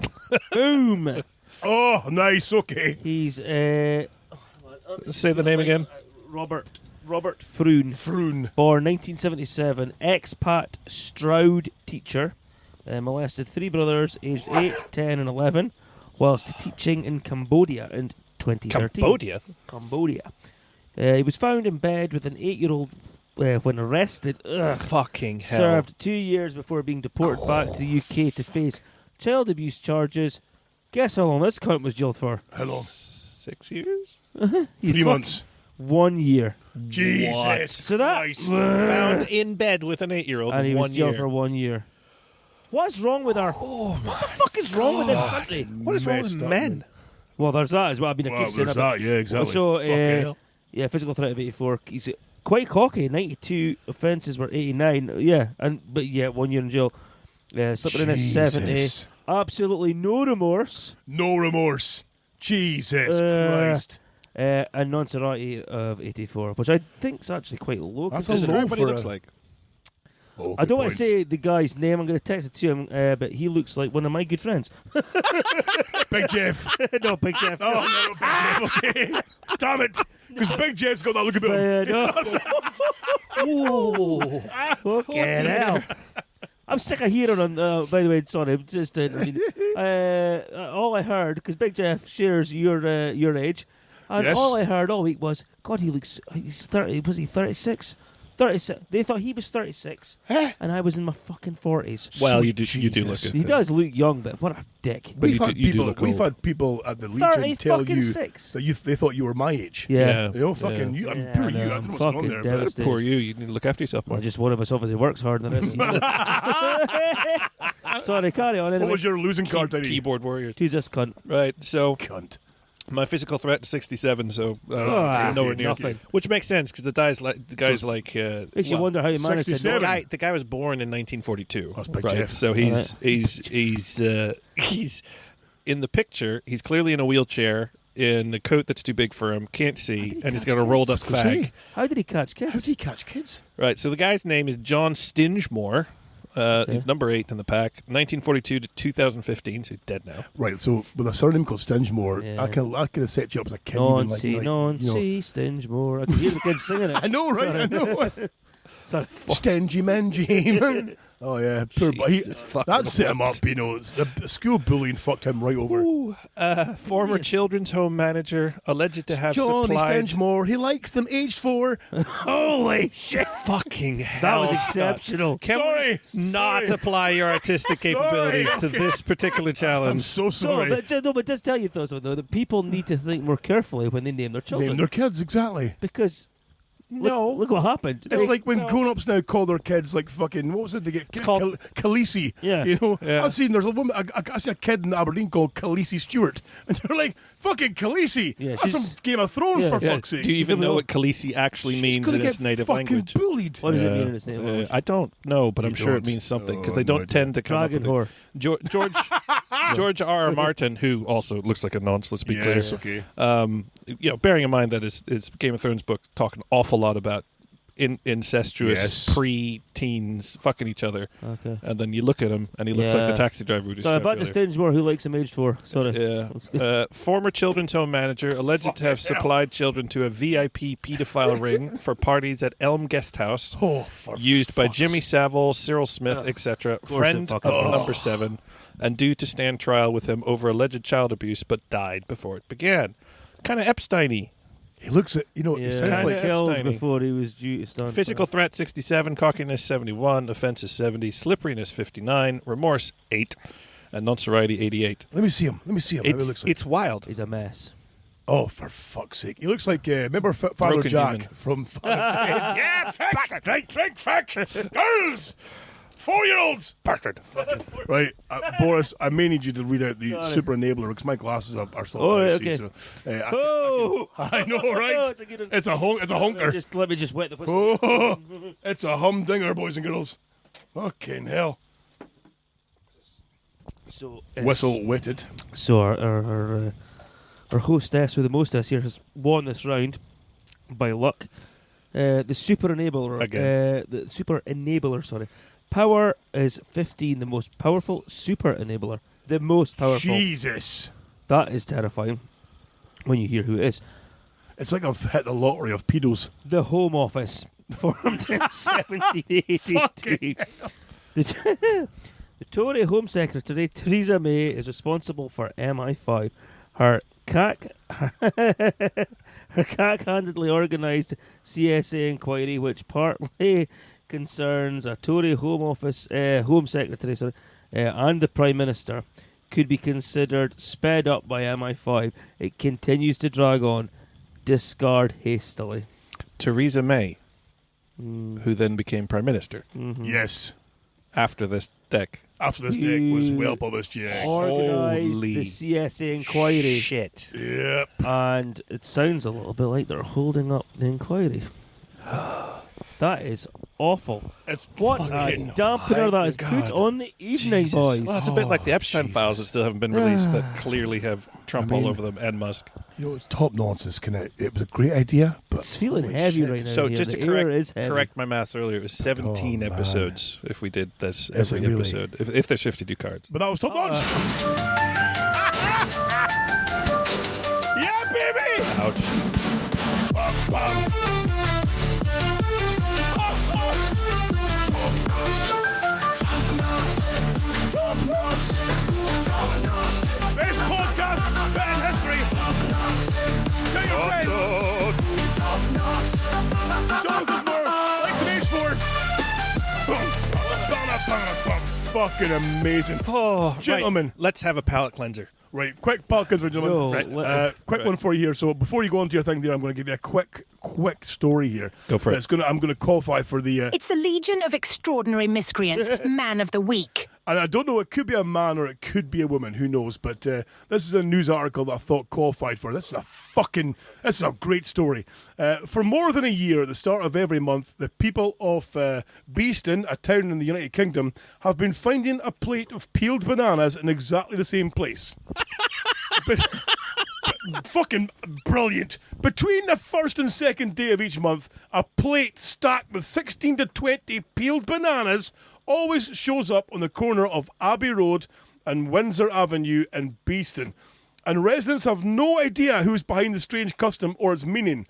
Boom! Oh, nice. Okay. He's Say the name again. Robert Froon. Froon. Born 1977, expat Stroud teacher. Molested 3 brothers aged 8, 10 and 11 whilst teaching in Cambodia in 2013. Cambodia. He was found in bed with an 8-year-old when arrested. Fucking hell. Served 2 years before being deported back to the UK to face child abuse charges. Guess how long this cunt was jailed for? How long? 6 years? 3 months. 1 year. Jesus. So that Christ. Found in bed with an 8-year-old and he in was 1 jailed year. for 1 year. What's wrong with our? What the fuck is wrong with this country? What is wrong with Messed up, men? man. Well, there's that as well. I mean, I Well, keep saying there's that. that. Yeah, exactly. So, Fucking hell. yeah, physical threat of 84. He's quite cocky. 92 offences were 89. Yeah, but 1 year in jail. Slipping in at 70. Jesus. Absolutely no remorse. No remorse. Jesus Uh, Christ. And non-serati of 84, which I think is actually quite low. That's Does it low hurt what he for looks a- like? Oh, I don't want point. to say the guy's name. I'm going to text it to him, but he looks like one of my good friends. Big Jeff. No, Big Jeff. Oh, no, Big Jeff. Okay. Damn it. Because Big Jeff's got that look about him. No. Fucking hell. I'm sick of hearing on. By the way, sorry, just all I heard because Big Jeff shares your age, and Yes. all I heard all week was, God, he's 30. Was he 36? 36. They thought he was 36, and I was in my fucking 40s. Well, Sweet you do look Jesus. good. He does look young, but what a dick. But We've had you do people. look We've old. had people at the Legion 30 tell fucking you 6. that they thought you were my age. Yeah. You know, fucking Yeah. you. I'm Yeah, poor I you. I know, don't I'm know what's going on fucking there. devastated. But Poor you. You need to look after yourself more. Well, just one of us obviously works hard than the rest. Sorry, carry on. What Anyway. was your losing card, Tiny? Keyboard warriors. Jesus cunt. Right. So Cunt. my physical threat is 67. So nowhere near. nothing. Which makes sense because the guy's like. Makes you wonder how you managed to 67. know. The guy was born in 1942. That's Big right. Jeff. So he's in the picture. He's clearly in a wheelchair in a coat that's too big for him. Can't see, and he's got a rolled up fag. How did he catch kids? How did he catch kids? Right. So the guy's name is John Stingemore. He's number 8 in the pack. 1942 to 2015. So he's dead now. Right, so with a surname called Stingemore, Yeah. I could have set you up as a kid. Nancy, Stingemore. I can hear the kids singing it. I know, right? I know. Sorry. Stingy Menji. Oh yeah, poor boy. Jesus fucking That set him up. You know, the school bullying fucked him right over. Ooh, former children's home manager alleged to have Johnny supplied. Stingemore, he likes them aged 4. Holy shit. Fucking That hell! was Scott. exceptional. Can Sorry, we not sorry. apply your artistic capabilities to this particular I'm challenge? so sorry. But just tell you though, that people need to think more carefully when they name their children. Name their kids, exactly. Because No. look what happened. It's like when grown-ups now call their kids like fucking, what was it they get? It's called- Khaleesi. Yeah. You know, Yeah. I've seen there's a woman, I see a kid in Aberdeen called Khaleesi Stewart, and you're like, fucking Khaleesi. Yeah, That's some she's- Game of Thrones Yeah. for Yeah, fuck's sake. do you even Yeah, know but- what Khaleesi actually She's means gonna in its get native fucking language? bullied. What does it mean in its name? I don't know, but You I'm sure it don't? means something because Oh, they no don't tend to come Dragon up with whore. George R. R. Martin, who also looks like a nonce. Let's be clear. Yes, okay. Bearing in mind that his Game of Thrones book talk an awful lot about incestuous Yes. pre-teens fucking each other, Okay. and then you look at him and he looks like the Yeah. taxi driver we Sorry, described back to earlier. Stingemore, who likes him aged 4. Sorry. Yeah. Former children's home manager alleged to have supplied children to a VIP pedophile ring for parties at Elm Guest House, Oh, for used by fuck's Jimmy Savile, Cyril Smith, etc. course Friend it of fucking was. number 7, and due to stand trial with him over alleged child abuse, but died before it began. Kind of Epstein-y. He looks at, you know, he Yeah, sounds Kinda like killed Epstein-y. before he was due to stand. Physical threat 67, cockiness 71, offenses 70, slipperiness 59, remorse 8, and non-sobriety 88. Let me see him. Let me see him. How he looks like. It's wild. He's a mess. Oh, for fuck's sake. He looks like, remember Father Broken Jack human. from Father Jack? Yeah, fact, drink, fact. Girls! 4-year-olds! Bastard. Right, Boris, I may need you to read out the Sorry. super enabler because my glasses are still Oh, out, right, see, okay. so, Oh! I know, right? It's a good one. It's a honker. Let me just wet the whistle. Oh, it's a humdinger, boys and girls. Fucking hell. So, Whistle wetted. So our hostess with the mostess here has won this round by luck. The super enabler Again. the super enabler, sorry. Power is 15, the most powerful super enabler. The most powerful. Jesus. That is terrifying when you hear who it is. It's like I've hit the lottery of pedos. The Home Office, formed in 1782. The Tory Home Secretary Theresa May is responsible for MI5. Her cack-handedly organised CSA inquiry, which partly concerns a Tory Home Secretary, and the Prime Minister, could be considered sped up by MI5. It continues to drag on. Discard hastily. Theresa May, who then became Prime Minister Yes. after this deck. After this deck was well published, yeah. Organised Holy the CSA inquiry. Shit. Yep. And it sounds a little bit like they're holding up the inquiry. That is awful. It's What a fucking dampener that has God. put on the evening, Jesus. boys. Well, it's a bit like the Epstein files that Jesus. still haven't been released that clearly have Trump I mean- all over them and Musk. You know, it's top nonsense. It was a great idea, but It's feeling holy heavy shit. right now. So here. just The to air is heavy. correct my maths earlier, it was 17 Oh, man. episodes if we did this Is every it really? episode. If there's 52 cards. But that was top nonsense. Yeah, baby! Ouch. Bum, bum. Best podcast in history. Tell your friends. Jonathan Moore, like today's four. Fucking amazing. Oh, Gentlemen. right. Let's have a palate cleanser. Right, quick palate gentlemen. No, Right, let- quick one for you here. So before you go on to your thing there, I'm going to give you a quick story here. Go for it. I'm going to qualify for the. It's the Legion of Extraordinary Miscreants, Man of the Week. And I don't know, it could be a man or it could be a woman, who knows? But this is a news article that I thought qualified for. This is a great story. For more than a year, at the start of every month, the people of Beeston, a town in the United Kingdom, have been finding a plate of peeled bananas in exactly the same place. Fucking brilliant. Between the first and second day of each month, a plate stacked with 16 to 20 peeled bananas always shows up on the corner of Abbey Road and Windsor Avenue in Beeston. And residents have no idea who's behind the strange custom or its meaning.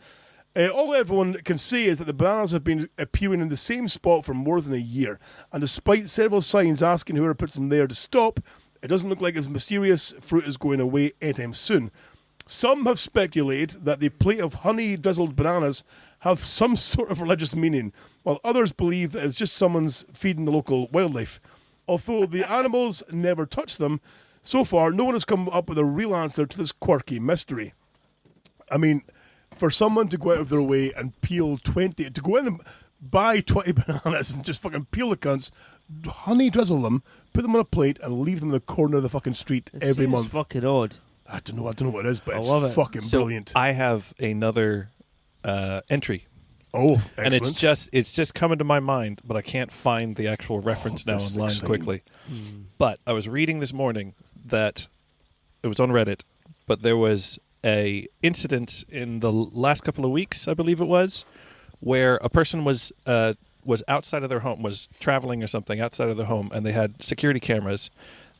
All everyone can say is that the bananas have been appearing in the same spot for more than a year. And despite several signs asking whoever puts them there to stop, it doesn't look like this mysterious fruit is going away anytime soon. Some have speculated that the plate of honey-drizzled bananas have some sort of religious meaning, while others believe that it's just someone's feeding the local wildlife. Although the animals never touch them, so far no one has come up with a real answer to this quirky mystery. I mean, for someone to go out of their way and peel 20, to go in and buy 20 bananas and just fucking peel the cunts, honey drizzle them, put them on a plate and leave them in the corner of the fucking street every month. Fucking odd. I don't know what it is, but I it's love it. fucking brilliant. I have another entry. Oh, excellent. And it's just coming to my mind, but I can't find the actual reference now online quickly. But I was reading this morning that it was on Reddit, but there was a incident in the last couple of weeks, I believe it was, where a person was outside of their home, was traveling or something outside of their home, and they had security cameras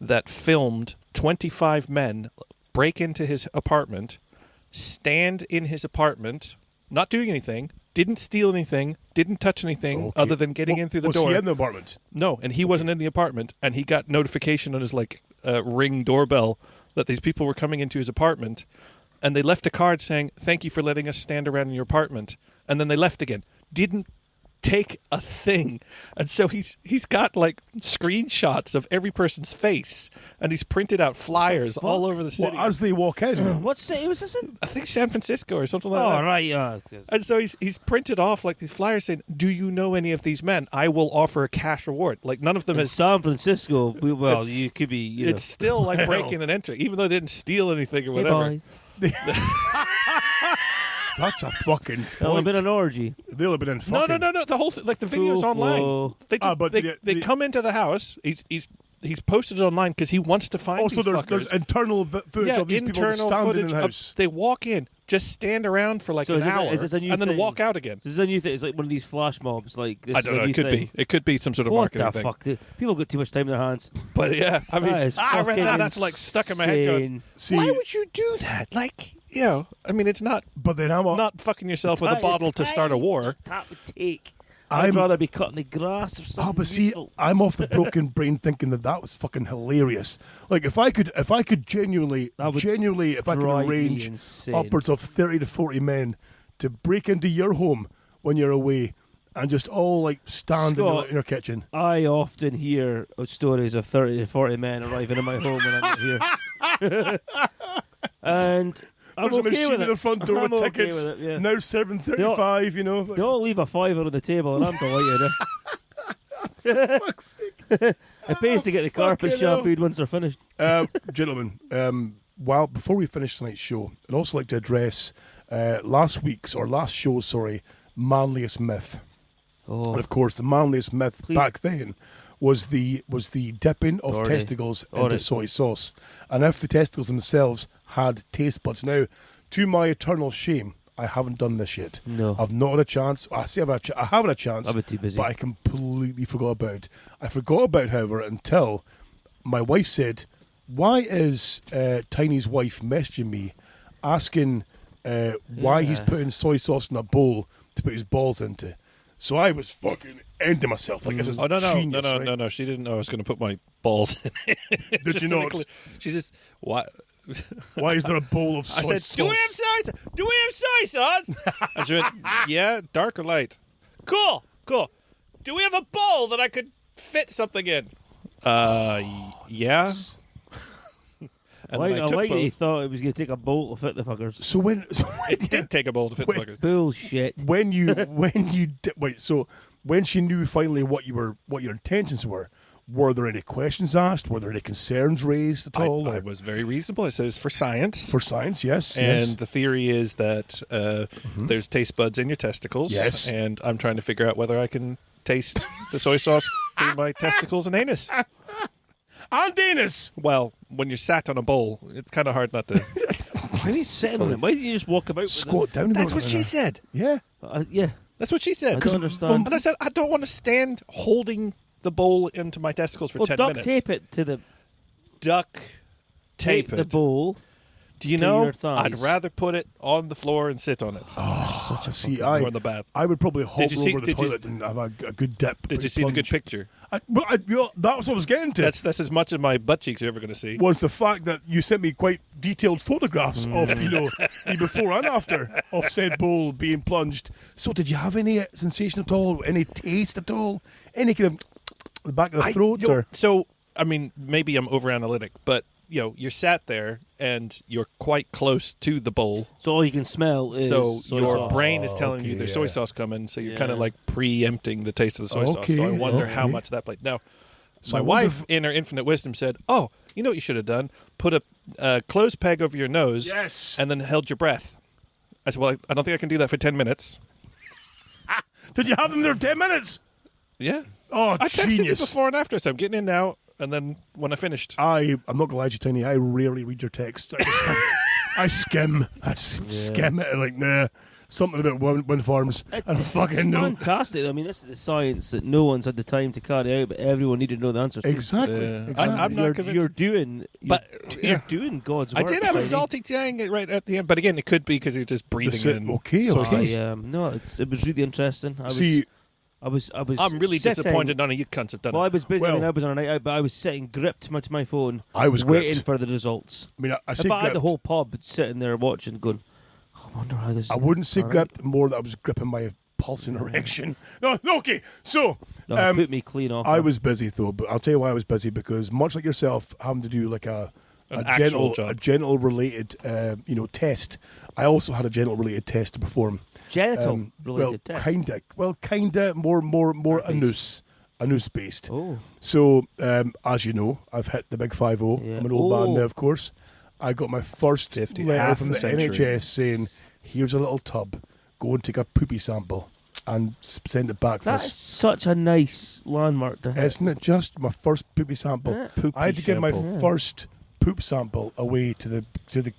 that filmed 25 men break into his apartment, stand in his apartment, not doing anything, didn't steal anything, didn't touch anything other than getting in through the door. Was he in the apartment? No, and he wasn't in the apartment, and he got notification on his Ring doorbell that these people were coming into his apartment, and they left a card saying, "Thank you for letting us stand around in your apartment," and then they left again. Didn't take a thing. And so he's got screenshots of every person's face, and he's printed out flyers all over the city. Well, as they walk in. What city was this in? I think San Francisco or something like Oh, that. right, yeah. And so he's printed off these flyers saying, "Do you know any of these men? I will offer a cash reward." None of them In has. San Francisco, you could be. You It's still breaking and entering, even though they didn't steal anything or whatever. Hey, boys. That's a fucking That'll have point. been an orgy. They'll have been in No, fucking... no. The whole the video's Full online. flow. They just, but they come into the house. He's posted it online because he wants to find Also, these there's fuckers. internal footage of these people internal standing footage in the of- house. They walk in, just stand around for So an is this a- hour, is this a new and then thing? walk out again. This is a new thing. It's like one of these flash mobs. This I is don't a know. new It could thing. be. It could be some sort of What marketing the thing. fuck? People got too much time in their hands. But yeah, I mean, That is I read fucking that. That's stuck in my head. Going, insane. See, why would you do that? I mean, it's not but then I'm not fucking yourself with a bottle to start a war. That would take. I'd rather be cutting the grass or something. but see, useful. I'm off the broken brain thinking that was fucking hilarious. If I could genuinely, That would if I could drive me arrange insane. upwards of 30 to 40 men to break into your home when you're away and just all stand Scott, in your kitchen. I often hear stories of 30 to 40 men arriving in my home when I'm not here. And I'm There's a okay machine with at it. the front door I'm with okay tickets. with it, yeah. Now serving 35, you know. They all leave a fiver on the table, and I'm delighted. Fuck's sake. It pays to get the carpet Fucking hell. shampooed once they're finished. Gentlemen, before we finish tonight's show, I'd also like to address last show's manliest myth. Oh, And of course, the manliest myth Please. back then was the dipping of Alright. testicles into Alright. soy sauce, and if the testicles themselves had taste buds. Now, to my eternal shame, I haven't done this yet. No. I've not had a chance. I say I haven't had a chance. I've been too busy. But I completely forgot about it. I forgot about it, however, until my wife said, "Why is Tiny's wife messaging me asking why he's Yeah. putting soy sauce in a bowl to put his balls into?" So I was fucking ending myself. This is Oh no! genius, right? No! She didn't know I was going to put my balls in it. Did Just you to be not? clear. She just what? Why is there a bowl of soy I said, sauce? "Do we have soy? Do we have soy sauce?" And she went, "Yeah, dark or light." Cool. Do we have a bowl that I could fit something in? Yeah. And I then I took like that he both. thought it was going to take a bolt to fit the fuckers. So when It did take a bowl to fit the fuckers. Bullshit. when she knew finally what your intentions were, Were there any questions asked? Were there any concerns raised at all? I was very reasonable. I said it's for science. For science, yes. And the theory is that there's taste buds in your testicles. Yes. And I'm trying to figure out whether I can taste the soy sauce through my testicles and anus. And anus! Well, when you're sat on a bowl, it's kind of hard not to. Why are you sitting on it? Why didn't you just walk about? Squat down. That's what she said. Yeah. Yeah. That's what she said. I don't understand. And I said, I don't want to stand holding the bowl into my testicles for Well, 10 duct minutes. tape it to the Duct tape the it. bowl. Do you to know? your thighs. I'd rather put it on the floor and sit on it. Oh, see, or the bath. I would probably hobble you see- over the did you- toilet and have a good dip. Did you see the good picture? That's what I was getting to. That's as much of my butt cheeks you're ever going to see. Was the fact that you sent me quite detailed photographs of, the before and after of said bowl being plunged. So did you have any sensation at all? Any taste at all? Any kind of the back of the throat? Or? So, I mean, maybe I'm over analytic, but you're sat there and you're quite close to the bowl. So all you can smell is So soy your sauce. brain is telling you okay, there's soy sauce coming, so you're kind of Yeah. like preempting the taste of the soy sauce. Okay, So I wonder okay. how much that played. Now, So my I wonder wife, in her infinite wisdom, said, "Oh, you know what you should have done? Put a clothes peg over your nose, Yes. and then held your breath." I said, "Well, I don't think I can do that for 10 minutes." Did you have them there for 10 minutes? Yeah. Oh, I texted you genius. before and after, so I'm getting in now, and then when I finished. I'm not going to lie to you, Tiny. I rarely read your texts. I skim. I skim it and like, nah. Something about wind farms. I don't fucking know. Fantastic. I mean, this is the science that no one's had the time to carry out, but everyone needed to know the answers to. Exactly. Yeah. exactly. I'm not you're, convinced. you're doing, But, you're yeah. doing God's I work. did have a Tiny. salty tang right at the end, but again, it could be because you're just breathing in. okay, soy okay. sauce. No, it was really interesting. See, I was. I'm really sitting- disappointed none of you cunts have done Well, I it. was busy. Well- I mean, I was on a night out, but I was sitting gripped to my phone. I was waiting gripped. for the results. I mean, I If say I had the gripped. whole pub sitting there watching, going, I wonder how this. I wouldn't say all right. gripped, more that I was gripping my pulsing erection. No, okay. So, No, put me clean off. I man. was busy though, but I'll tell you why I was busy, because much like yourself, having to do like a actual job. genital related test. I also had a genital related test to perform. genital related well, test. kinda more anus based. Oh, So, as you know, I've hit the big 5-0. Yeah. I'm an old man Oh. now, of course. I got my first 50, letter half from a the century. NHS saying, "Here's a little tub. Go and take a poopy sample and send it back for that is us." such a nice landmark to hit. Isn't it just my first poopy sample? Yeah. Poopy I had to get my sample. first poop sample away to the NHS.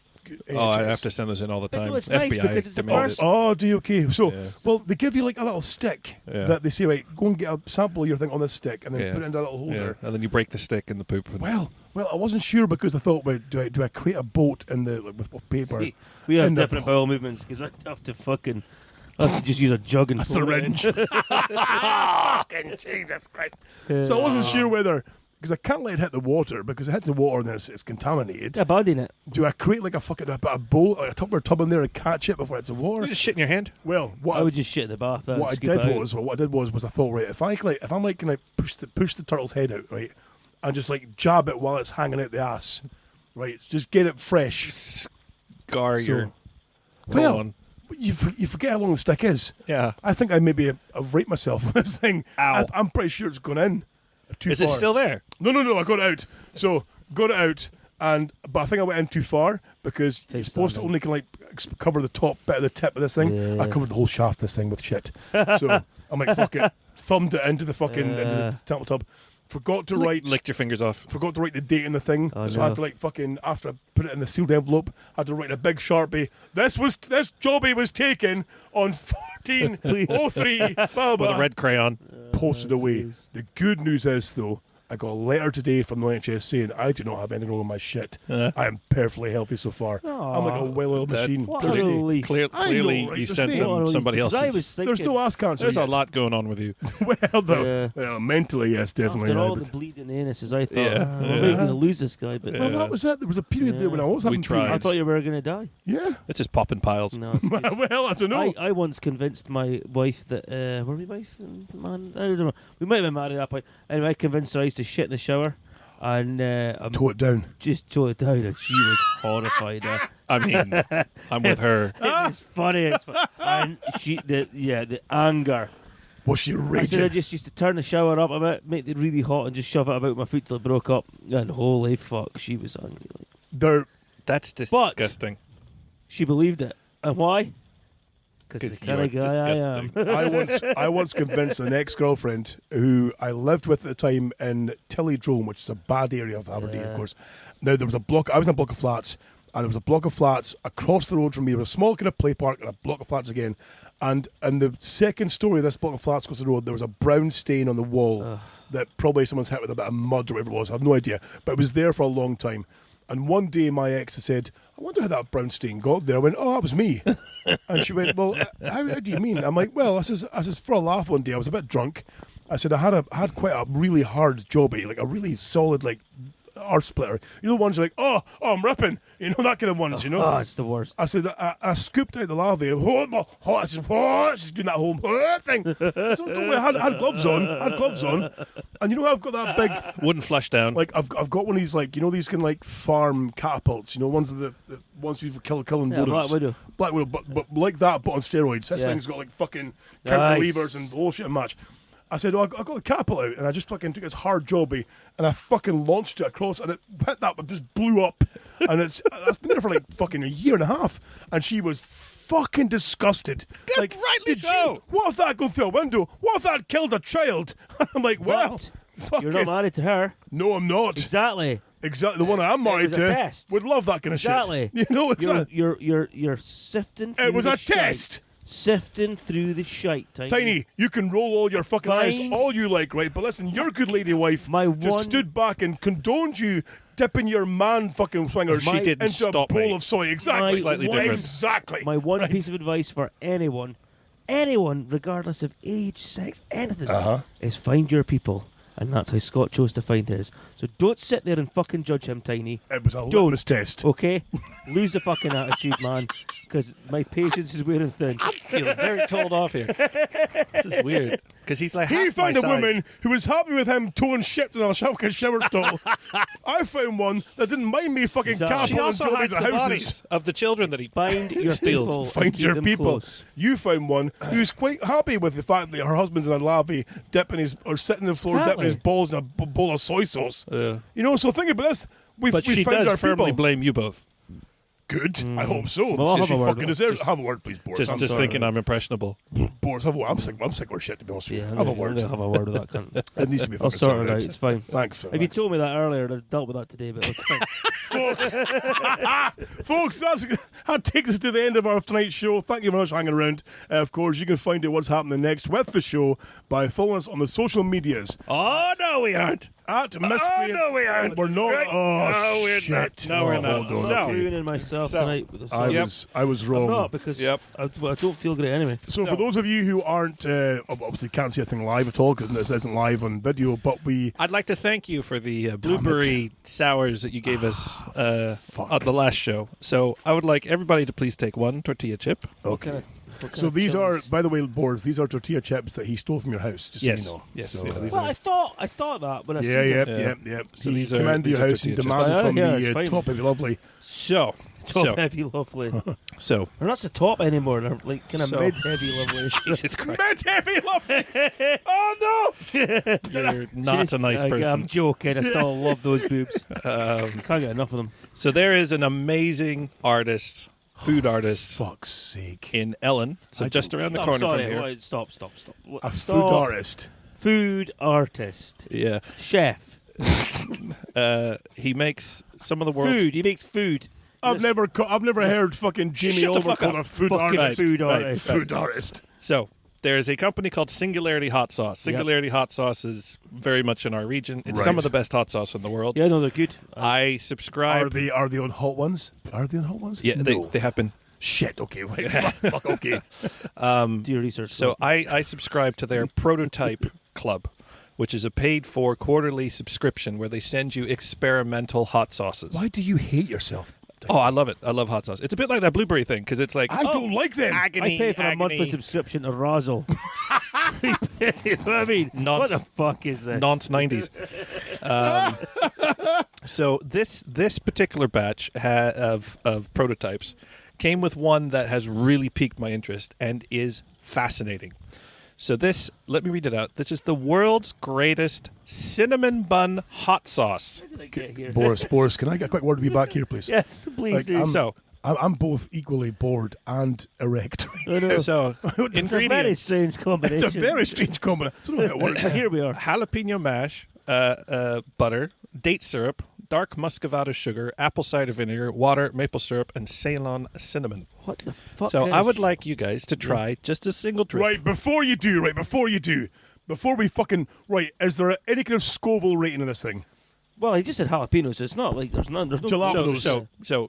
Oh, I have to send this in all the But time. no, it's nice FBI because it's the demanded first- it. Oh, do you? Okay. So, Yeah. well, they give you like a little stick Yeah. that they say, right, go and get a sample of your thing on this stick and then Yeah. put it into a little holder. Yeah, and then you break the stick in the poop. And Well, I wasn't sure because I thought, well, do I create a boat in the with paper? See, we have in the- different bowel movements because I have to fucking. I have to just use a jug and A pour it in. syringe. Fucking Jesus Christ. So I wasn't sure whether, because I can't let it hit the water, because it hits the water and then it's contaminated. Abandoning it. Do I create like a bowl, like a Tupperware tub in there and catch it before it's in you water? just shit in your hand. Well, I would just shit in the bath. what I did was I thought, right, if I'm like can I push the turtle's head out, right, and just like jab it while it's hanging out the ass, right, just get it fresh. Scar So- your Well, colon. you forget how long the stick is. Yeah. I think I've raped myself with this thing. Ow. I'm pretty sure it's gone in too Is far. it still there? No, I got it out. So got it out, but I think I went in too far because you're Takes supposed to time. only can like cover the top bit of the tip of this thing. Yeah. I covered the whole shaft of this thing with shit. So I'm like, fuck it, thumbed it into the fucking into the temple tub. Forgot to write. Licked your fingers off. Forgot to write the date in the thing, Oh, so I no. had to like fucking after I put it in the sealed envelope, I had to write in a big Sharpie. This jobby was taken on 14/03. Blah, blah, With blah. a red crayon. Posted away. jeez. The good news is though, I got a letter today from the NHS saying I do not have anything wrong with my shit. I am perfectly healthy so far. I'm like a well-oiled That's machine. What There's, a relief. Clearly, I know, right? you There's sent no- them somebody Because I else's. was thinking, there's no ass cancer. There's a yet. lot going on with you. Well, though, Yeah. well, mentally, yes, definitely. after yeah, all but- the bleeding anuses, I thought, Yeah, we're yeah. really going to lose this guy. But well, that was it. There was a period there when I was We having tried. I periods. thought you were going to die. Yeah. It's just popping piles. No, it's good. Well, I don't know. I once convinced my wife that were we wife and man? I don't know. We might have been married at that point. Anyway, I convinced her I used to shit in the shower, and Toe it down. just tore it down, and she was horrified. I mean, I'm with her. It's funny. And the anger. Was she I said I raging? just used to turn the shower up a bit, make it really hot, and just shove it about my foot till it broke up. And holy fuck, she was angry. Like. They're That's disgusting. She believed it. And why? Because the kind of you're guy I disgusting. am. I once convinced an ex-girlfriend who I lived with at the time in Tillydrome, which is a bad area of Aberdeen, of course. Now, there was a block, I was in a block of flats, and there was a block of flats across the road from me. There was a small kind of play park and a block of flats again. And the second story of this block of flats across the road, there was a brown stain on the wall that probably someone's hit with a bit of mud or whatever it was. I have no idea. But it was there for a long time. And one day my ex had said, I wonder how that brown stain got there. I went, oh, that was me. And she went, well, how do you mean? I'm like, well, I says for a laugh one day, I was a bit drunk. I said, I had quite a really hard jobby, like a really solid, like, arse splitter. You know the ones you're like, oh, I'm ripping. You know, that kind of ones, you know? Oh, it's the worst. I said, I scooped out the lava. I said, she's doing that whole thing. So I had gloves on. And you know how I've got that big, Wouldn't flush down. like, I've got one of these, like, you know, these kind of like farm catapults, you know, ones of the ones you've killing Yeah, rodents. Black Widow. But like that, but on steroids. This Yeah. thing's got like fucking Nice. cantilevers and the whole shit and match. I said, oh, I got the catapult out, and I just fucking took this hard jobby, and I fucking launched it across, and it hit that, but just blew up. And that's been there for like fucking a year and a half, and she was fucking disgusted. Like, rightly did so. you? What if that go through a window? What if that killed a child? I'm like, well, But fuck you're it. not married to her. No, I'm not. Exactly. Exactly, the one I'm married was a to test. would love that kind of Exactly. shit. You know, exactly. You're sifting through It was the a shite. test. Sifting through the shite, Tiny, you can roll all your fucking eyes Fine. all you like, right? But listen, your good lady wife My just one- stood back and condoned you dipping your man fucking swingers She didn't into stop a bowl me. of soy. Exactly. Slightly different. Exactly. My one Right. piece of advice for anyone, regardless of age, sex, anything, is find your people. And that's how Scott chose to find his. So don't sit there and fucking judge him, Tiny. It was a Don't. litmus test. Okay? Lose the fucking attitude, man. Because my patience is wearing thin. I feel very told off here. This is weird. Because he's like He half my found a size. woman who was happy with him towing shit in a fucking shower stall. I found one that didn't mind me fucking Exactly. She catapulting also jobbies hides at the houses. bodies of the children that he Find your steals. people. and Find keep your them people. close. You found one who's quite happy with the fact that her husband's in a lavy dipping his or sitting on the floor Exactly. dipping his balls in a bowl of soy sauce. Yeah. You know, so think about this. But we she found does our firmly people. blame you both. Good. I hope so. Well, I'll have she a word fucking with deserves. Just- Have a word, please, Boris. I'm Just sorry. thinking I'm impressionable. Boris, have a word. I'm sick of our shit, to be honest with you. Yeah, have a I'm word. gonna have a word with that cunt. It needs to be I'll fucking sort it sorted out. It's fine. Thanks. If you told me that earlier, I'd have dealt with that today, but it's fine. Folks, that takes us to the end of our tonight's show. Thank you very much for hanging around. Of course, you can find out what's happening next with the show by following us on the social medias Oh, no, we aren't. at Miscreants. no, we aren't. We're not. Right. Oh, No, we're shit. not. No, we're Oh, not. hold on, So- I'm okay. ruining myself So- tonight with the I song. was wrong. I'm not because Yep. I don't feel great anyway. So for those of you who aren't obviously can't see a thing live at all because this isn't live on video, but we I'd like to thank you for the blueberry sours that you gave us at the last show. So I would like everybody to please take one tortilla chip. okay. What kind So of these are, chilies? by the way, Boris, these are tortilla chips that he stole from your house. Just Yes. so you know. Yes. So, Yeah, these Well, I thought that when I yeah, seen yep, it. yep, yep. So He these came are- into these your are house and tortilla chips. demanded from Yeah, it's the fine. top of the lovely. So, Top heavy lovely. so They're not so top anymore. They're like kind of So- mid heavy lovely. Jesus Christ, Mid-heavy lovely. Oh, no. you're not a nice I'm person. joking. I still love those boobs. Can't get enough of them. So there is an amazing artist, food artist Fuck's sake. in Ellen. So I just don't- around the Oh, corner sorry. from here. Wait, stop. A food Stop. artist. Food artist. Yeah, Chef. he makes some of the world's Food. He makes food. I've never heard fucking Jimmy Shut the Oliver fuck called up. a food Fucking artist. food Right. artist. Food artist. So there is a company called Singularity Hot Sauce. Singularity Hot Sauce is very much in our region. It's some Right. of the best hot sauce in the world. Yeah, no, they're good. I Are subscribe. they on hot ones? Are they on hot ones? Yeah, No. they have been. Shit. Okay. Right. fuck. Okay. Do your research. So I subscribe to their Prototype Club, which is a paid-for quarterly subscription where they send you experimental hot sauces. Why do you hate yourself? Oh, I love it. I love hot sauce. It's a bit like that blueberry thing because it's like I don't like them. agony. I pay for a monthly agony. subscription to Razzle. You know what I mean? Nonce. What the fuck is this? Nonce 90s. So this particular batch of prototypes came with one that has really piqued my interest and is fascinating. So this, let me read it out. This is the world's greatest cinnamon bun hot sauce. How did I get here? Boris, can I get a quick word to be back here, please? Yes, please Like, do. So, I'm both equally bored and erect. I know. so It's a very ingredients: strange It's combination. a very strange combination. I don't know how it works. Here we are. jalapeno mash, butter, date syrup, dark muscovado sugar, apple cider vinegar, water, maple syrup, and Ceylon cinnamon. What the fuck? So kind I of would like you guys to try just a single drip. Right, before we fucking... Right, is there any kind of Scoville rating in this thing? Well, he just said jalapenos. It's not like there's no Jalapenos.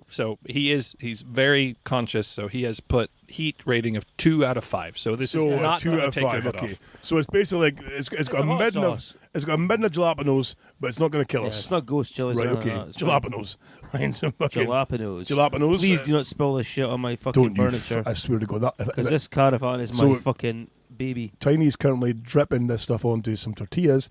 So he's very conscious. So he has put heat rating of 2 out of 5. So this is not 2 going out to of take your 5. head Okay, off. so it's basically like it's got a a hot midden of sauce. jalapenos, but it's not going to kill Yeah, us. it's not ghost chilies. Right, or okay, anything like that. It's fine. jalapenos. Right, so fucking Jalapenos. jalapenos. Please do not spill this shit on my fucking Don't you? furniture. I swear to God, that Because this caravan is So- my fucking baby. Tiny's currently dripping this stuff onto some tortillas.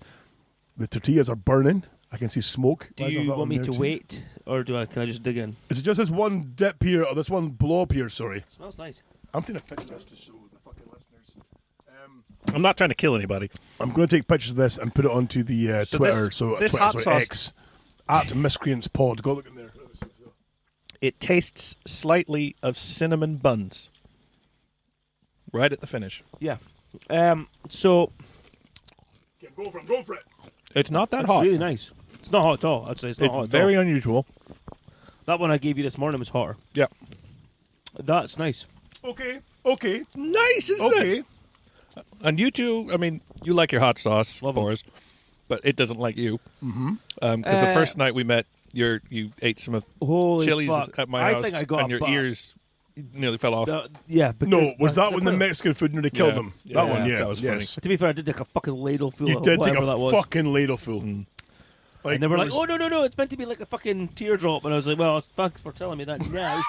The tortillas are burning. I can see smoke. Do I don't know if you that want one me there to too. wait, or can I just dig in? Is it just this one dip here, or this one blow up here? Sorry, Smells nice. I'm taking a picture of this to show the fucking listeners. I'm not trying to kill anybody. I'm going to take pictures of this and put it onto the So Twitter. this Twitter, hot sorry, sauce- X at Miscreants Pod. Go look in there. It tastes slightly of cinnamon buns. Right at the finish. Yeah. So Yeah, go for it. Go for it. It's not that that's hot. really nice. It's not hot at all. I'd say it's not hot It's at all. very unusual. That one I gave you this morning was hotter. Yeah. That's nice. Okay. Nice, isn't Okay. it? And you two, I mean, you like your hot sauce, Love 'em. Boris, but it doesn't like you. Because the first night we met, you ate some of Holy chilies fuck. at my I house, think I got and a your bug. ears nearly fell off. Yeah, but No, was that when the Mexican food nearly killed Yeah. him? Yeah, That one, yeah. that was funny. yes. To be fair, I did take a fucking ladle full You of did take whatever that a was. fucking ladleful. Like, And they were there like, was- "Oh no, it's meant to be like a fucking teardrop," and I was like, "Well, thanks for telling me that now."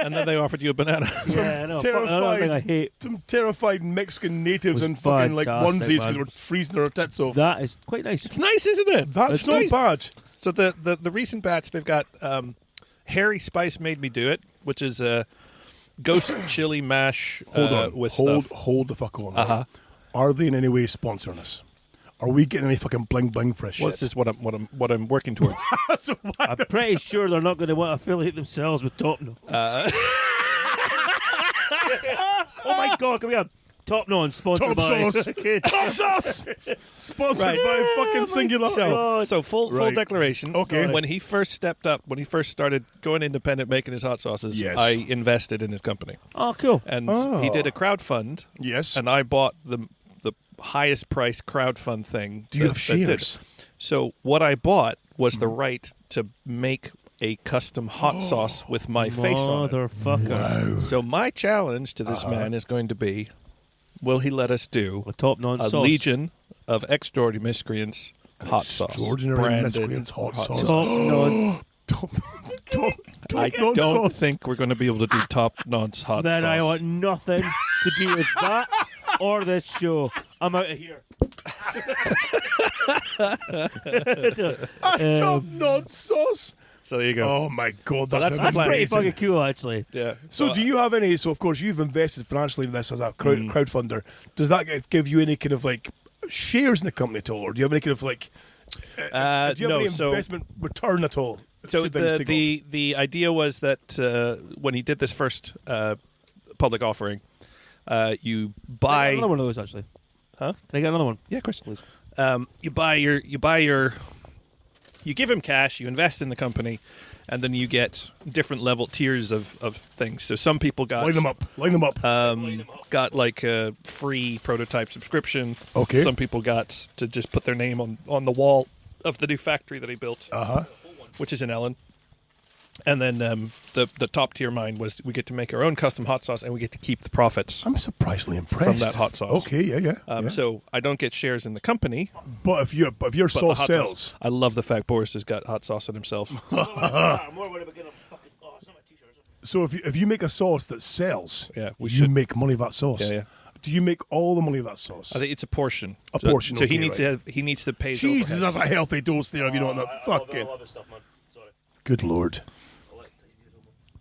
And then they offered you a banana. Yeah, I know. Another thing I hate. Some terrified Mexican natives Was in fucking like fantastic, onesies because man. they were freezing their tits off. That is quite nice. It's nice, isn't it? That's It's not nice. bad. So the recent batch, they've got Harry Spice made me do it, which is a ghost chili mash Hold on. with hold stuff. the fuck on. Uh-huh. Are they in any way sponsoring us? Are we getting any fucking bling bling for a shit? Well, this is what I'm working towards. So why- I'm pretty sure they're not going to want to affiliate themselves with Top No. Oh my god, come here. Top No, sponsored Top by Sauce. Kids. Top sauce. Sponsored Right. by fucking Singular. So full Right. declaration. Okay. When he first stepped up, when he first started going independent, making his hot sauces, Yes. I invested in his company, Oh, cool. and Oh. he did a crowdfund, Yes. and I bought the highest price crowdfund thing. Do you have that did it. shares? So what I bought was the right to make a custom hot sauce with my face on it. Motherfucker. So my challenge to this man is going to be, will he let us do A Top Non a sauce. legion of extraordinary miscreants hot sauce? Extraordinary branded Miscreants hot sauce. Top Non. Top I non don't sauce. think we're going to be able to do top nonce hot Then sauce. I want nothing to do with that or this show. I'm out of here. Top non sauce. So there you go. Oh my god, So that's that's, the That's plan. pretty amazing. fucking cool, actually. Yeah. So, do you have any? So, of course, you've invested financially in this as a crowdfunder. Does that give you any kind of like shares in the company at all, or do you have any kind of like? Do you have no. any So investment return at all? so Should things the take off? the idea was that when he did this first public offering, you Can I buy. get another one of those, actually. Huh? Can I get another one? Yeah, of course. Please. You give him cash, you invest in the company, and then you get different level tiers of things. So some people got Line them up. Line them up. got like a free prototype subscription. Okay. Some people got to just put their name on the wall of the new factory that he built, which is in Ellen. And then the top tier mine was we get to make our own custom hot sauce and we get to keep the profits. I'm surprisingly impressed that hot sauce. Okay, yeah. So I don't get shares in the company, But if your but the sauce hot sells, sauce. I love the fact Boris has got hot sauce in himself. I'm more worried about getting a fucking. Oh, it's not my t-shirt. so if you make a sauce that sells, Yeah, we you should. make money of that sauce. Yeah, yeah. Do you make all the money of that sauce? I think it's a portion. A So- portion, So he okay, needs right. to have, he needs to pay. his Jesus, overheads. that's a healthy dose there. If you don't know, fucking this stuff, man. Sorry. good lord,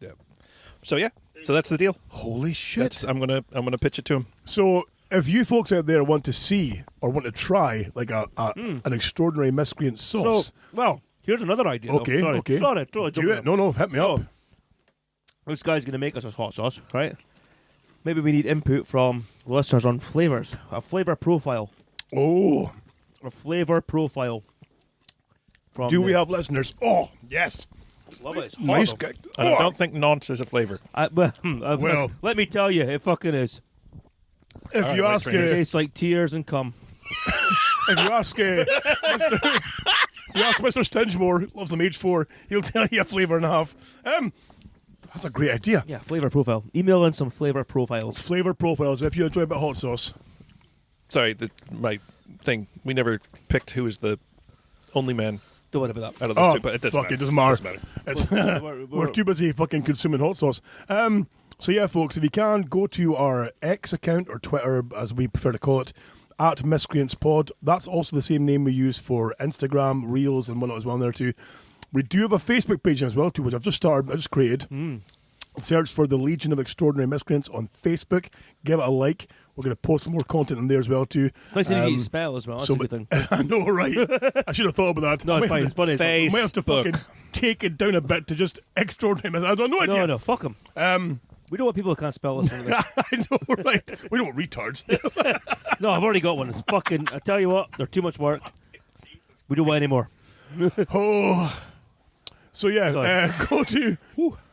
Yeah. So yeah. So that's the deal. holy shit! I'm gonna pitch it to him. So if you folks out there want to see or want to try like an extraordinary miscreant sauce, So, well, here's another idea. though. Okay, Sorry. okay. Sorry, totally do jumping it. in. No, hit me up. So, this guy's going to make us a hot sauce, right? Maybe we need input from listeners on flavors. A flavor profile. Oh, A flavor profile. From do we the- have listeners? Oh, yes. Love it. It's hot, Nice though. guy. And I don't think nonce is a flavor. Well- let me tell you, it fucking is. If All you right, ask, wait for It it. tastes like tears and cum. if you ask, Mr. Stingemore, loves them age 4, he'll tell you a flavour and a half. That's a great idea. Yeah, flavor profile. Email in some flavor profiles. Flavour profiles. If you enjoy a bit of hot sauce, Sorry, my thing. We never picked who was the only man Don't worry about that. out of those two, but it doesn't fuck, matter. it doesn't matter. Doesn't matter. It's, we're too busy fucking consuming hot sauce. So yeah, folks, if you can, go to our X account, or Twitter, as we prefer to call it, at Miscreants Pod. That's also the same name we use for Instagram, Reels, and whatnot as well there too. We do have a Facebook page as well too, which I just created. Search for the Legion of Extraordinary Miscreants on Facebook. Give it a like. We're going to post some more content on there as well too. It's nice and easy to spell as well. That's a good thing. I know, right? I should have thought about that. No, I it's might fine. have It's funny. Face- I might have to fucking Facebook. take it down a bit to just extraordinary. I don't know idea. No, fuck them. We don't want people who can't spell this. I know, right? We don't want retards. No, I've already got one. It's fucking. I tell you what, they're too much work. We don't want any more. Oh, so yeah, Sorry. go to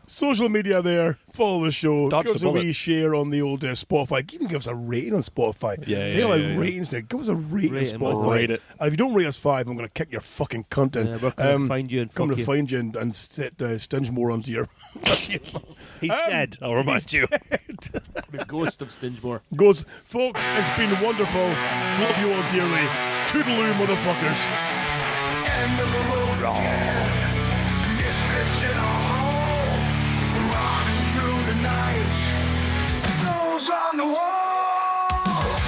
social media there, follow the show, Dodge give us the a wee bullet. share on the old Spotify. Even give us a rating on Spotify. Yeah, They like yeah. ratings there. Give us a rating on Rating, Spotify. rate it. And if you don't rate us 5, I'm going to kick your fucking cunt in. Yeah, we're going to find you and Come fuck to you. find you and set Stingemore onto your. He's dead. I'll remind you. The ghost of Stingemore. Goes, folks, it's been wonderful. Love you all dearly. Toodaloo, motherfuckers. End of the road again. Misfits in our home. Rocking through the night. Nose on the wall.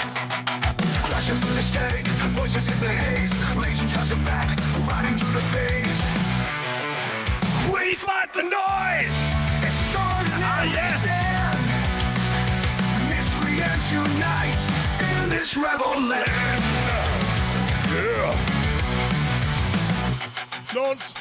Crashing through the stake, voices in the haze. Legion coming back, riding through the phase. We fight the noise. Extraordinary stand. Miscreants unite in this rebel land. Yeah. Nonce.